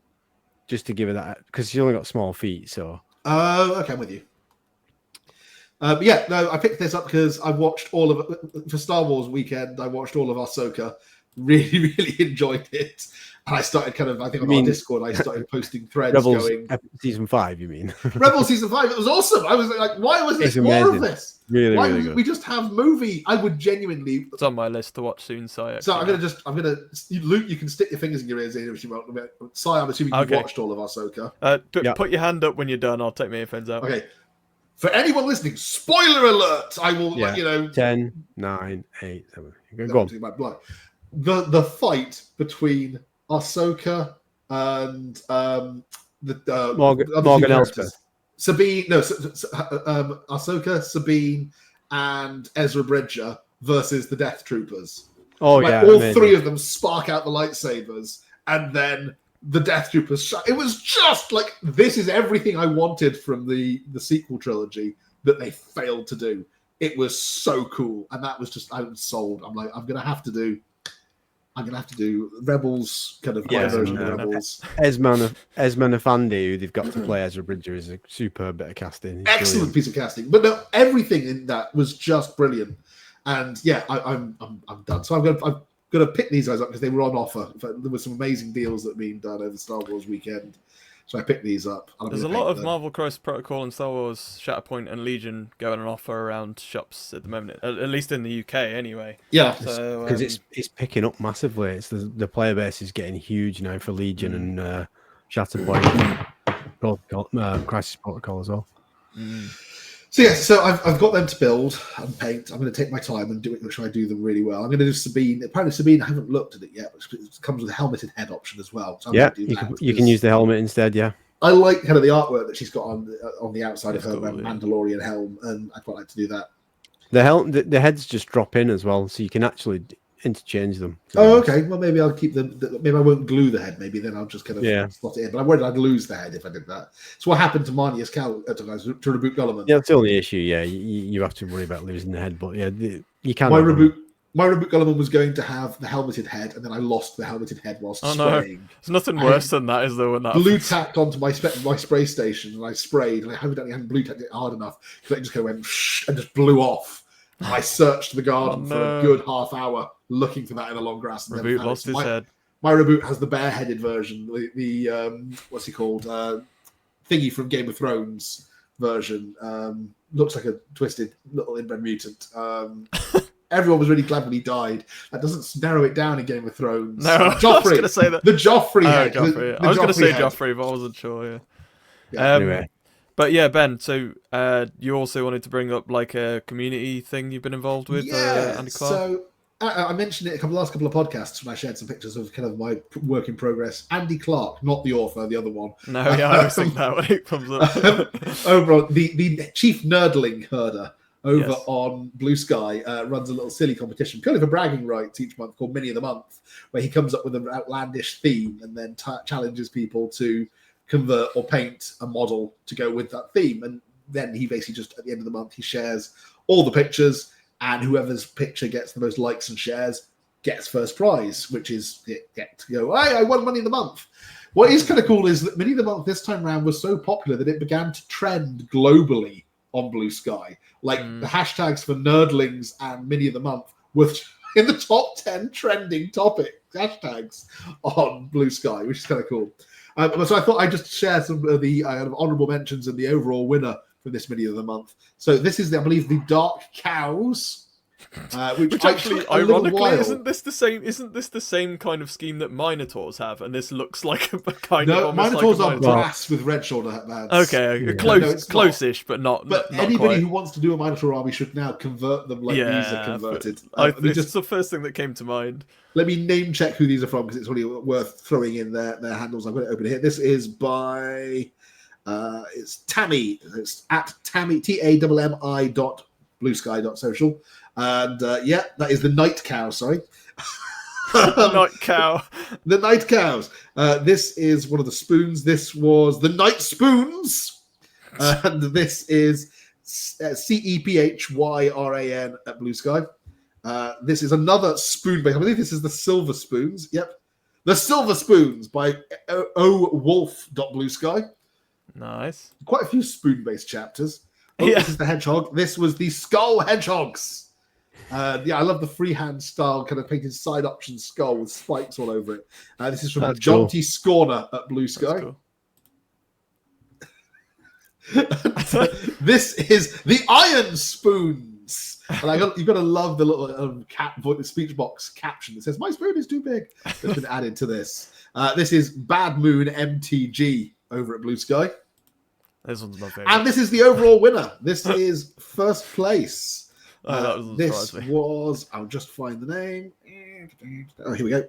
just to give it that, because she's only got small feet. So. Okay, I'm with you. Yeah, no, I picked this up because I watched all of it for Star Wars weekend. I watched all of Ahsoka. Really, really enjoyed it. And I started I think on our Discord, I started posting threads Rebels going... Season 5, you mean? Rebels Season 5, it was awesome. I was like, why was there more of this? Really, why really didn't good. we just have movie? I would genuinely... It's on my list to watch soon, Si. So I'm going to... Luke, you can stick your fingers in your ears if you want. Si, I'm assuming you've watched all of Ahsoka. Put your hand up when you're done. I'll take my earphones out. Okay. For anyone listening, spoiler alert! I will let you know... 10, 9, 8, 7. Go on. The fight between Ahsoka and Morgan Elsbeth. Sabine, Ahsoka, Sabine, and Ezra Bridger versus the Death Troopers. Oh, all three of them spark out the lightsabers, and then the Death Troopers. It was just like, this is everything I wanted from the sequel trilogy that they failed to do. It was so cool, and that was just, I was sold. I'm like, I'm gonna have to do Rebels, kind of my version of Rebels. Esman Afandi, who they've got to play Ezra Bridger, is a superb bit of casting. Excellent piece of casting, but no, everything in that was just brilliant. And yeah, I'm done. So I'm gonna pick these guys up because they were on offer. There were some amazing deals that were being done over Star Wars weekend. So I picked these up. There's a lot of Marvel Crisis Protocol and Star Wars Shatterpoint and Legion going on offer around shops at the moment, at least in the UK anyway. Yeah, because it's picking up massively. It's the player base is getting huge now for Legion and Shatterpoint, Crisis Protocol as well. So yeah, so I've got them to build and paint. I'm going to take my time and try to do them really well. I'm going to do Sabine. Apparently Sabine, I haven't looked at it yet, but it comes with a helmeted head option as well. So you can use the helmet instead, yeah. I like kind of the artwork that she's got on the outside of her Mandalorian helm, and I quite like to do that. The heads just drop in as well, so you can actually interchange them. Oh, okay. Well, maybe I'll keep them. Maybe I won't glue the head. Maybe then I'll just kind of slot it in. But I'm worried I'd lose the head if I did that. So what happened to Marnius Cal to Reboot Guilliman? Yeah, that's the only issue. Yeah, you have to worry about losing the head, but yeah, you can. My Reboot Guilliman was going to have the helmeted head, and then I lost the helmeted head whilst spraying. No. There's nothing worse than that, is there? When that blue tacked onto my spray station, and I sprayed, and I hadn't blue tacked it hard enough because it just kind of went and just blew off. I searched the garden for a good half hour looking for that in the long grass. And Reboot lost his head. My Reboot has the bare-headed version, the what's he called? Thingy from Game of Thrones version. Looks like a twisted little inbred mutant. Everyone was really glad when he died. That doesn't narrow it down in Game of Thrones. No, Joffrey, I was going to say that. The Joffrey head. Joffrey. I was going to say Joffrey, but I wasn't sure. Yeah. Anyway. But yeah, Ben, so you also wanted to bring up like a community thing you've been involved with, Andy Clark? So I mentioned it last couple of podcasts when I shared some pictures of kind of my work in progress. Andy Clark, not the author, the other one. No, yeah, I always think that when it comes up. Over the chief nerdling herder over on Blue Sky runs a little silly competition, purely for bragging rights each month, called Mini of the Month, where he comes up with an outlandish theme and then challenges people to convert or paint a model to go with that theme. And then he basically just, at the end of the month, he shares all the pictures, and whoever's picture gets the most likes and shares gets first prize, which is get to go, hey, I won Money of the Month. What is kind of cool is that Money of the Month this time around was so popular that it began to trend globally on Blue Sky. Like the hashtags for nerdlings and Mini of the Month were in the top 10 trending topic hashtags on Blue Sky, which is kind of cool. So I thought I'd just share some of the honourable mentions and the overall winner for this Mini of the Month. So this is, I believe, the Dark Cows. Which actually, ironically, isn't this the same kind of scheme that Minotaurs have? And this looks like a kind of Minotaurs are brass with red shoulder bands. Okay, close-ish, but not. But not anybody quite. who wants to do a Minotaur army should now convert them like these are converted. It's the first thing that came to mind. Let me name check who these are from because it's really worth throwing in their handles. I'm going to open it here. This is by it's Tammy. It's at Tammy TAMMI.bluesky.social. And that is the Night Cow, sorry. Night cow. The night cows. This is one of the spoons. This was the night spoons. And this is CEPHYRAN at Blue Sky. This is another spoon base. I believe this is the Silver Spoons. Yep. The Silver Spoons by Wolf.Blue Sky. Nice. Quite a few spoon-based chapters. This is the Hedgehog. This was the Skull Hedgehogs. I love the freehand style kind of painted side option skull with spikes all over it. This is from Jaunty Scorner at Blue Sky. Cool. This is the Iron Spoons. And you've got to love the little speech box caption that says, "My spoon is too big." That's been added to this. This is Bad Moon MTG over at Blue Sky. This one's my favorite. And this is the overall winner. This is first place. This was, I'll just find the name. Oh, here we go.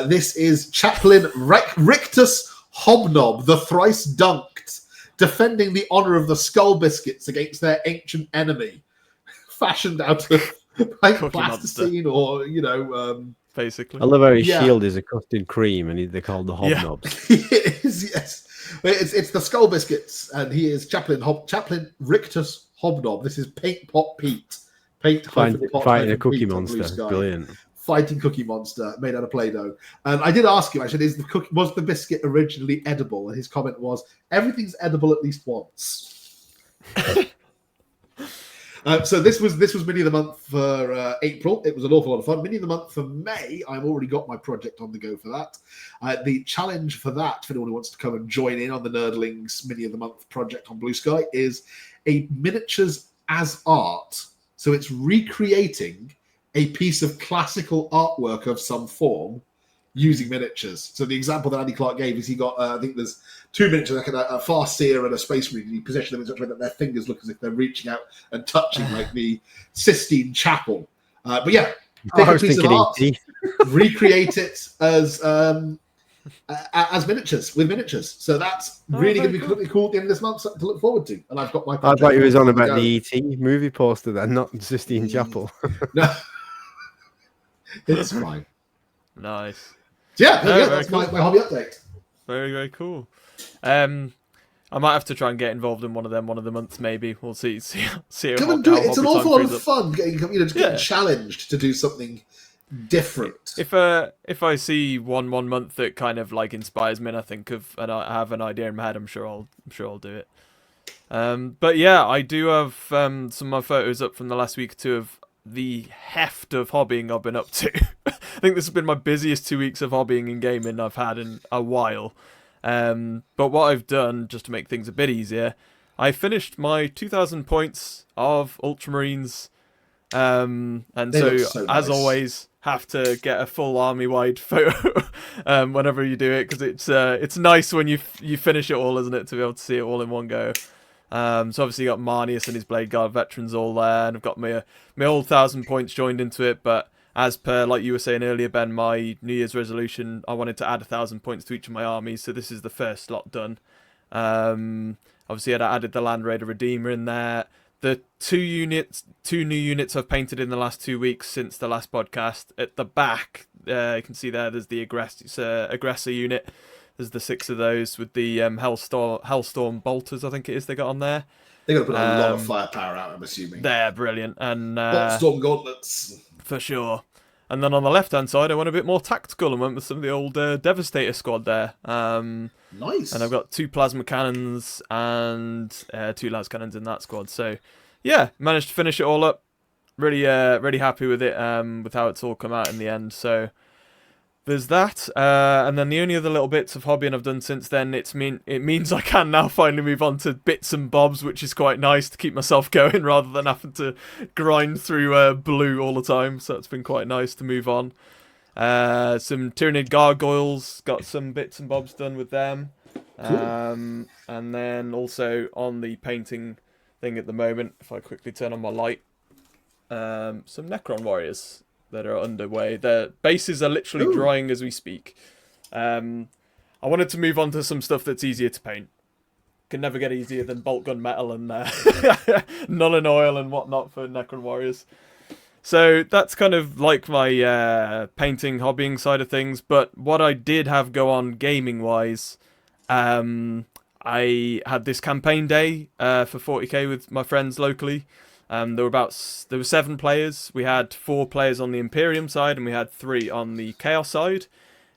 This is Chaplain Rictus Hobnob, the thrice dunked, defending the honor of the Skull Biscuits against their ancient enemy, fashioned out of plasticine or, basically. I love how his shield is a custard cream and they're called the Hobnobs. It is, yes. It's the Skull Biscuits, and he is Chaplain Rictus Hobnob. This is Paint Pot Pete. Fighting a Cookie Monster. Brilliant. Fighting Cookie Monster made out of Play-Doh. And I did ask him, I said, was the biscuit originally edible? And his comment was, everything's edible at least once. So this was Mini of the Month for April. It was an awful lot of fun. Mini of the Month for May, I've already got my project on the go for that. The challenge for that, for anyone who wants to come and join in on the Nerdlings Mini of the Month project on Blue Sky, is a miniatures as art. So it's recreating a piece of classical artwork of some form using miniatures. So the example that Andy Clark gave is he got, I think there's two miniatures, like a Farseer and a Space Marine, and he positioned them in such a way that their fingers look as if they're reaching out and touching like the Sistine Chapel. But yeah, take a piece of art, recreate it as miniatures, with miniatures. So that's really going to be pretty cool at the end of this month, something to look forward to. And I've got my... I thought you was on about the ET movie poster then, not Sistine Chapel. No. It's fine. Nice. Yeah, that's cool. my hobby update. Very, very cool. I might have to try and get involved in one of them one of the months, maybe. We'll see. Come and do it. It's an awful lot of fun getting challenged to do something different. If I see one month that kind of like inspires me and I think of and I have an idea in my head, I'm sure I'll do it. But yeah, I do have some of my photos up from the last week or two of the heft of hobbying I've been up to. I think this has been my busiest 2 weeks of hobbying and gaming I've had in a while. But what I've done, just to make things a bit easier, I finished my 2,000 points of Ultramarines. And so as always, have to get a full army-wide photo whenever you do it, because it's nice when you finish it all, isn't it, to be able to see it all in one go. So obviously you got Marnius and his Blade Guard veterans all there, and I've got my old 1,000 points joined into it, but as per, like you were saying earlier, Ben, my New Year's resolution, I wanted to add 1,000 points to each of my armies, so this is the first lot done. Obviously I added the Land Raider Redeemer in there. The two new units I've painted in the last 2 weeks since the last podcast. At the back, you can see there's the aggressor unit. There's the 6 of those with the Hellstorm bolters, I think it is, they got on there. They're going to put a lot of firepower out, I'm assuming. They're brilliant. And Storm gauntlets. For sure. And then on the left-hand side, I went a bit more tactical and went with some of the old Devastator squad there. Nice. And I've got 2 plasma cannons and 2 las cannons in that squad. So, yeah, managed to finish it all up. Really happy with it, with how it's all come out in the end. So, there's that. And then the only other little bits of hobbying I've done since then, it means I can now finally move on to bits and bobs, which is quite nice to keep myself going rather than having to grind through blue all the time. So it's been quite nice to move on. Some Tyranid Gargoyles, got some bits and bobs done with them. Cool. And then also on the painting thing at the moment, if I quickly turn on my light, some Necron Warriors that are underway. Their bases are literally drying as we speak. I wanted to move on to some stuff that's easier to paint. Can never get easier than bolt gun metal and null and oil and whatnot for Necron Warriors. So that's kind of like my painting, hobbying side of things. But what I did have go on gaming-wise, I had this campaign day for 40k with my friends locally. There were 7 players. We had 4 players on the Imperium side, and we had 3 on the Chaos side.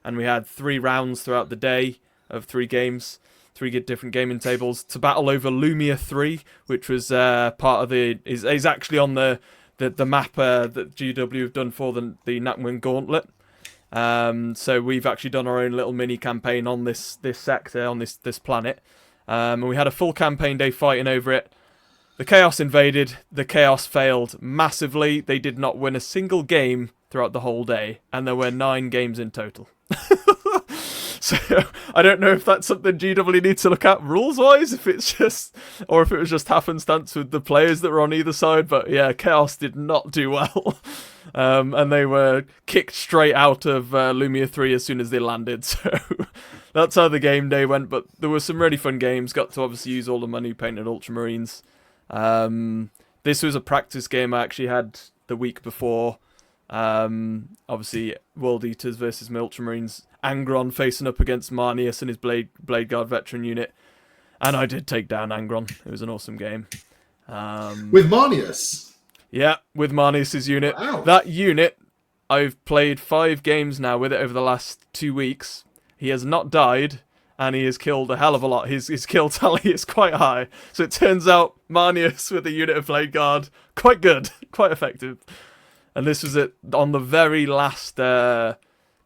And we had 3 rounds throughout the day of 3 games, 3 different gaming tables to battle over Lumia 3, which was part of is actually on the map that GW have done for the Natwin Gauntlet. So we've actually done our own little mini campaign on this sector, on this planet. And we had a full campaign day fighting over it. The Chaos invaded. The Chaos failed massively. They did not win a single game throughout the whole day. And there were 9 games in total. So I don't know if that's something GW needs to look at rules-wise, if it was just happenstance with the players that were on either side. But yeah, Chaos did not do well. And they were kicked straight out of Lumia 3 as soon as they landed. So that's how the game day went. But there were some really fun games. Got to obviously use all the money painted Ultramarines. This was a practice game I actually had the week before. Obviously, World Eaters versus my Ultramarines. Angron facing up against Marnius and his Blade Guard veteran unit. And I did take down Angron. It was an awesome game. With Marnius? Yeah, with Marnius' unit. Wow. That unit, I've played 5 games now with it over the last 2 weeks. He has not died, and he has killed a hell of a lot. His kill tally is quite high. So it turns out Marnius with a unit of Blade Guard, quite good, quite effective. And this was it on the very last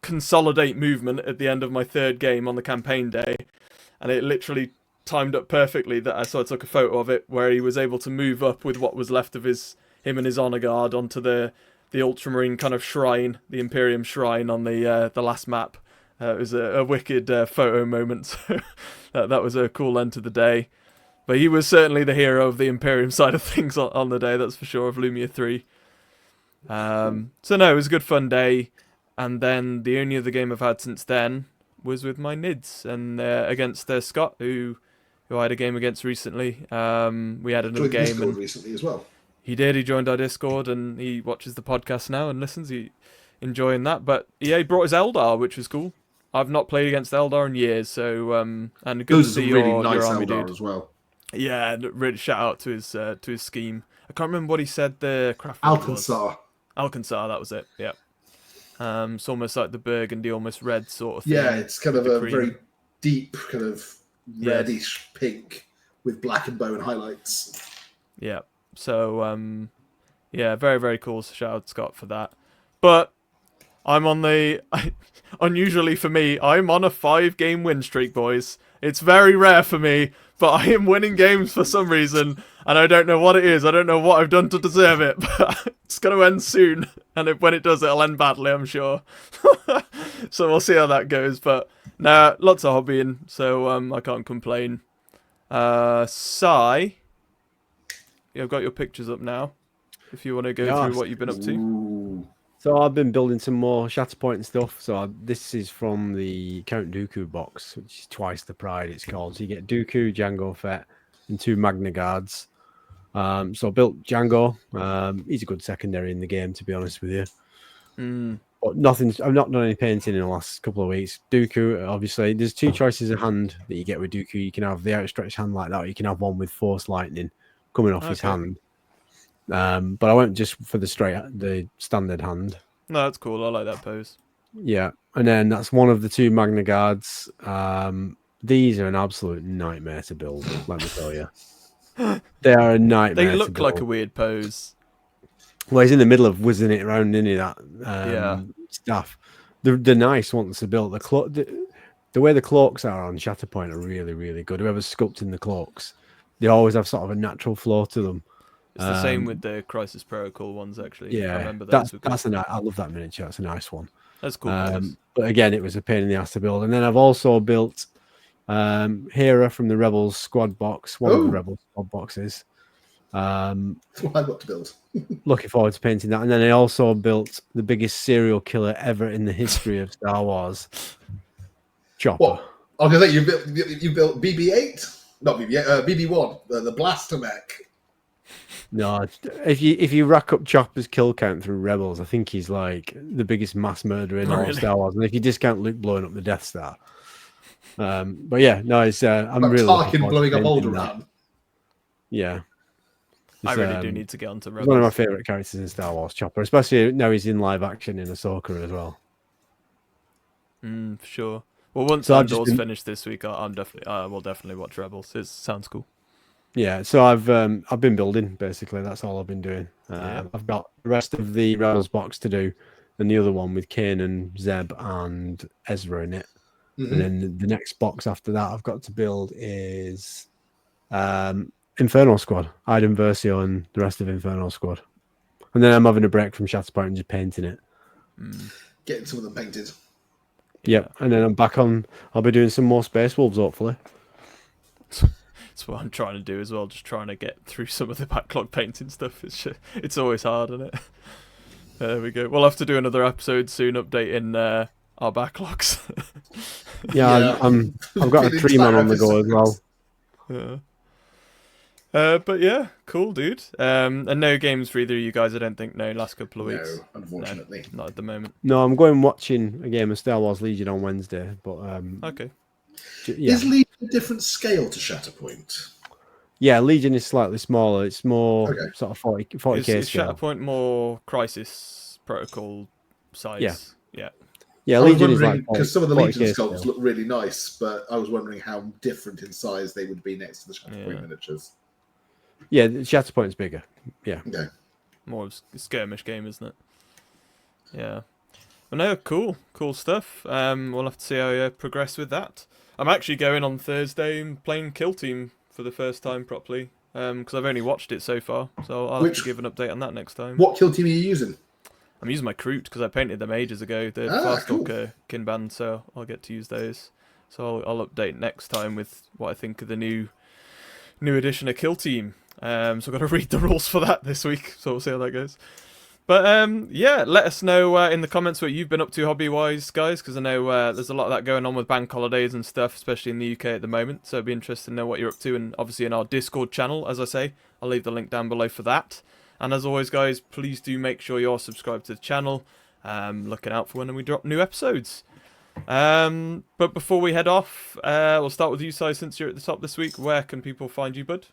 consolidate movement at the end of my 3rd game on the campaign day. And it literally timed up perfectly that I took a photo of it where he was able to move up with what was left of him and his honor guard onto the Ultramarine kind of shrine, the Imperium shrine on the last map. It was a wicked photo moment. So that was a cool end to the day. But he was certainly the hero of the Imperium side of things on the day, that's for sure, of Lumia 3. So no, it was a good fun day. And then the only other game I've had since then was with my Nids and against Scott, who I had a game against recently. We had another game Discord recently as well. He did. He joined our Discord and he watches the podcast now and listens. He enjoying that. But he brought his Eldar, which was cool. I've not played against Eldar in years, so and good to see really your nice army Eldar dude as well. Yeah, really shout out to his scheme. I can't remember what he said the craft Alcansar. Alcansar, that was it. Yeah. It's almost like the burgundy, almost red sort of thing. Yeah, it's kind of a very deep kind of reddish pink with black and bone highlights. Yeah. So yeah, very, very cool. So shout out Scott for that. But I'm on unusually for me, I'm on a 5-game win streak, boys. It's very rare for me, but I am winning games for some reason, and I don't know what it is. I don't know what I've done to deserve it, but it's going to end soon, and when it does, it'll end badly, I'm sure. So we'll see how that goes, but nah, lots of hobbying, so I can't complain. Sai, I've got your pictures up now, if you want to go through what you've been up to. Ooh. So I've been building some more Shatterpoint and stuff. So this is from the Count Dooku box, which is twice the pride it's called. So you get Dooku, Jango Fett, and 2 Magna Guards. So I built Jango. He's a good secondary in the game, to be honest with you. But I've not done any painting in the last couple of weeks. Dooku, obviously, there's 2 choices of hand that you get with Dooku. You can have the outstretched hand like that, or you can have one with Force Lightning coming off his hand. But I went just for the standard hand. No, that's cool. I like that pose. Yeah, and then that's one of the 2 Magna Guards. These are an absolute nightmare to build, let me tell you. They are a nightmare. They look like a weird pose. Well, he's in the middle of whizzing it around, isn't he? That stuff. The nice ones to build. The way the cloaks are on Shatterpoint are really, really good. Whoever's sculpting the cloaks, they always have sort of a natural flow to them. It's the same with the Crisis Protocol ones, actually. Yeah, I remember those. I love that miniature. That's a nice one. That's cool. But again, it was a pain in the ass to build. And then I've also built Hera from the Rebels squad box, one of the Rebels squad boxes. That's what I've got to build. Looking forward to painting that. And then I also built the biggest serial killer ever in the history of Star Wars, Chopper. What? I was going to say, you built BB-8? Not BB-8, BB-1, the blaster mech. No, if you rack up Chopper's kill count through Rebels, I think he's like the biggest mass murderer in all of Star Wars. And if you discount Luke blowing up the Death Star, but yeah, no, it's I'm really Tarkin blowing up Alderaan. Yeah, I really do need to get onto Rebels. One of my favorite characters in Star Wars, Chopper, especially now he's in live action in Ahsoka as well. For sure. Well, once Andor's finished this week, I will definitely watch Rebels. It sounds cool. Yeah, so I've been building basically. That's all I've been doing. I've got the rest of the Rebels box to do, and the other one with Kane and Zeb and Ezra in it. And then the next box after that I've got to build is Inferno Squad, Iden Versio and the rest of Inferno Squad. And then I'm having a break from Shatterpoint and just painting it. Getting some of them painted. Yep, and then I'm back on. I'll be doing some more Space Wolves, hopefully. That's what I'm trying to do as well, just trying to get through some of the backlog painting stuff. It's always hard, isn't it? There we go. We'll have to do another episode soon, updating our backlogs. Yeah. I've got a 3-man on the go as well. Yeah. But yeah, cool, dude. And no games for either of you guys, I don't think. No, last couple of weeks. No, unfortunately, not at the moment. No, I'm going watching a game of Star Wars Legion on Wednesday, but okay. Yeah. Is Legion a different scale to Shatterpoint? Yeah, Legion is slightly smaller. It's more sort of 40k is scale. Shatterpoint more Crisis Protocol size? Yeah, Legion is like because some of the Legion sculpts scale. look really nice, but I was wondering how different in size they would be next to the Shatterpoint miniatures. Yeah, Shatterpoint's bigger. Yeah. Okay. More of a skirmish game, isn't it? Yeah. Well, no, cool stuff. We'll have to see how you progress with that. I'm actually going on Thursday and playing Kill Team for the first time properly, because I've only watched it so far, so I'll have to give an update on that next time. What Kill Team are you using? I'm using my Kroot because I painted them ages ago, the Farstalker Kinband, so I'll get to use those. So I'll update next time with what I think of the new edition of Kill Team. So I've got to read the rules for that this week, so we'll see how that goes. But yeah, let us know in the comments what you've been up to hobby-wise, guys, because I know there's a lot of that going on with bank holidays and stuff, especially in the UK at the moment. So it'd be interesting to know what you're up to, and obviously in our Discord channel, as I say, I'll leave the link down below for that. And as always, guys, please do make sure you're subscribed to the channel, looking out for when we drop new episodes. But before we head off, we'll start with you, Si, since you're at the top this week. Where can people find you, bud?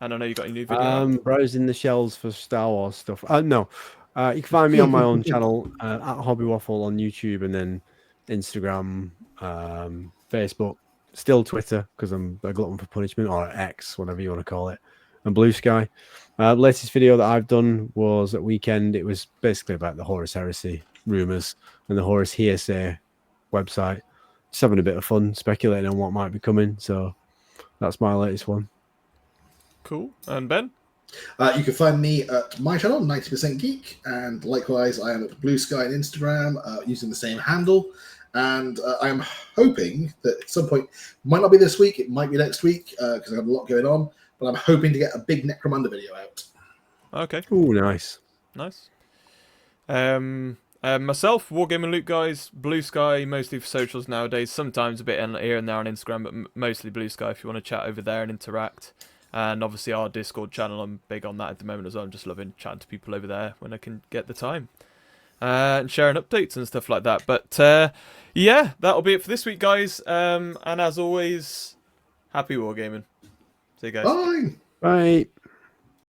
And I know you got a new video. Browsing the shelves for Star Wars stuff. No. You can find me on my own channel at Hobby Waffle on YouTube, and then Instagram, Facebook, still Twitter because I'm a glutton for punishment, or X, whatever you want to call it, and Blue Sky. Latest video that I've done was at weekend. It was basically about the Horus Heresy rumors and the Horus Heresy website. Just having a bit of fun speculating on what might be coming. So that's my latest one. Cool. And Ben? You can find me at my channel, 90% Geek, and likewise, I am at Blue Sky and Instagram using the same handle. And I am hoping that at some point, might not be this week, it might be next week, because I have a lot going on, but I'm hoping to get a big Necromunda video out. Okay. Ooh, nice. Nice. Myself, wargamingluke, guys, Blue Sky, mostly for socials nowadays, sometimes a bit here and there on Instagram, but mostly Blue Sky if you want to chat over there and interact. And obviously our Discord channel, I'm big on that at the moment as well. I'm just loving chatting to people over there when I can get the time. And sharing updates and stuff like that. But yeah, that'll be it for this week, guys. And as always, happy wargaming. See you guys. Bye. Bye.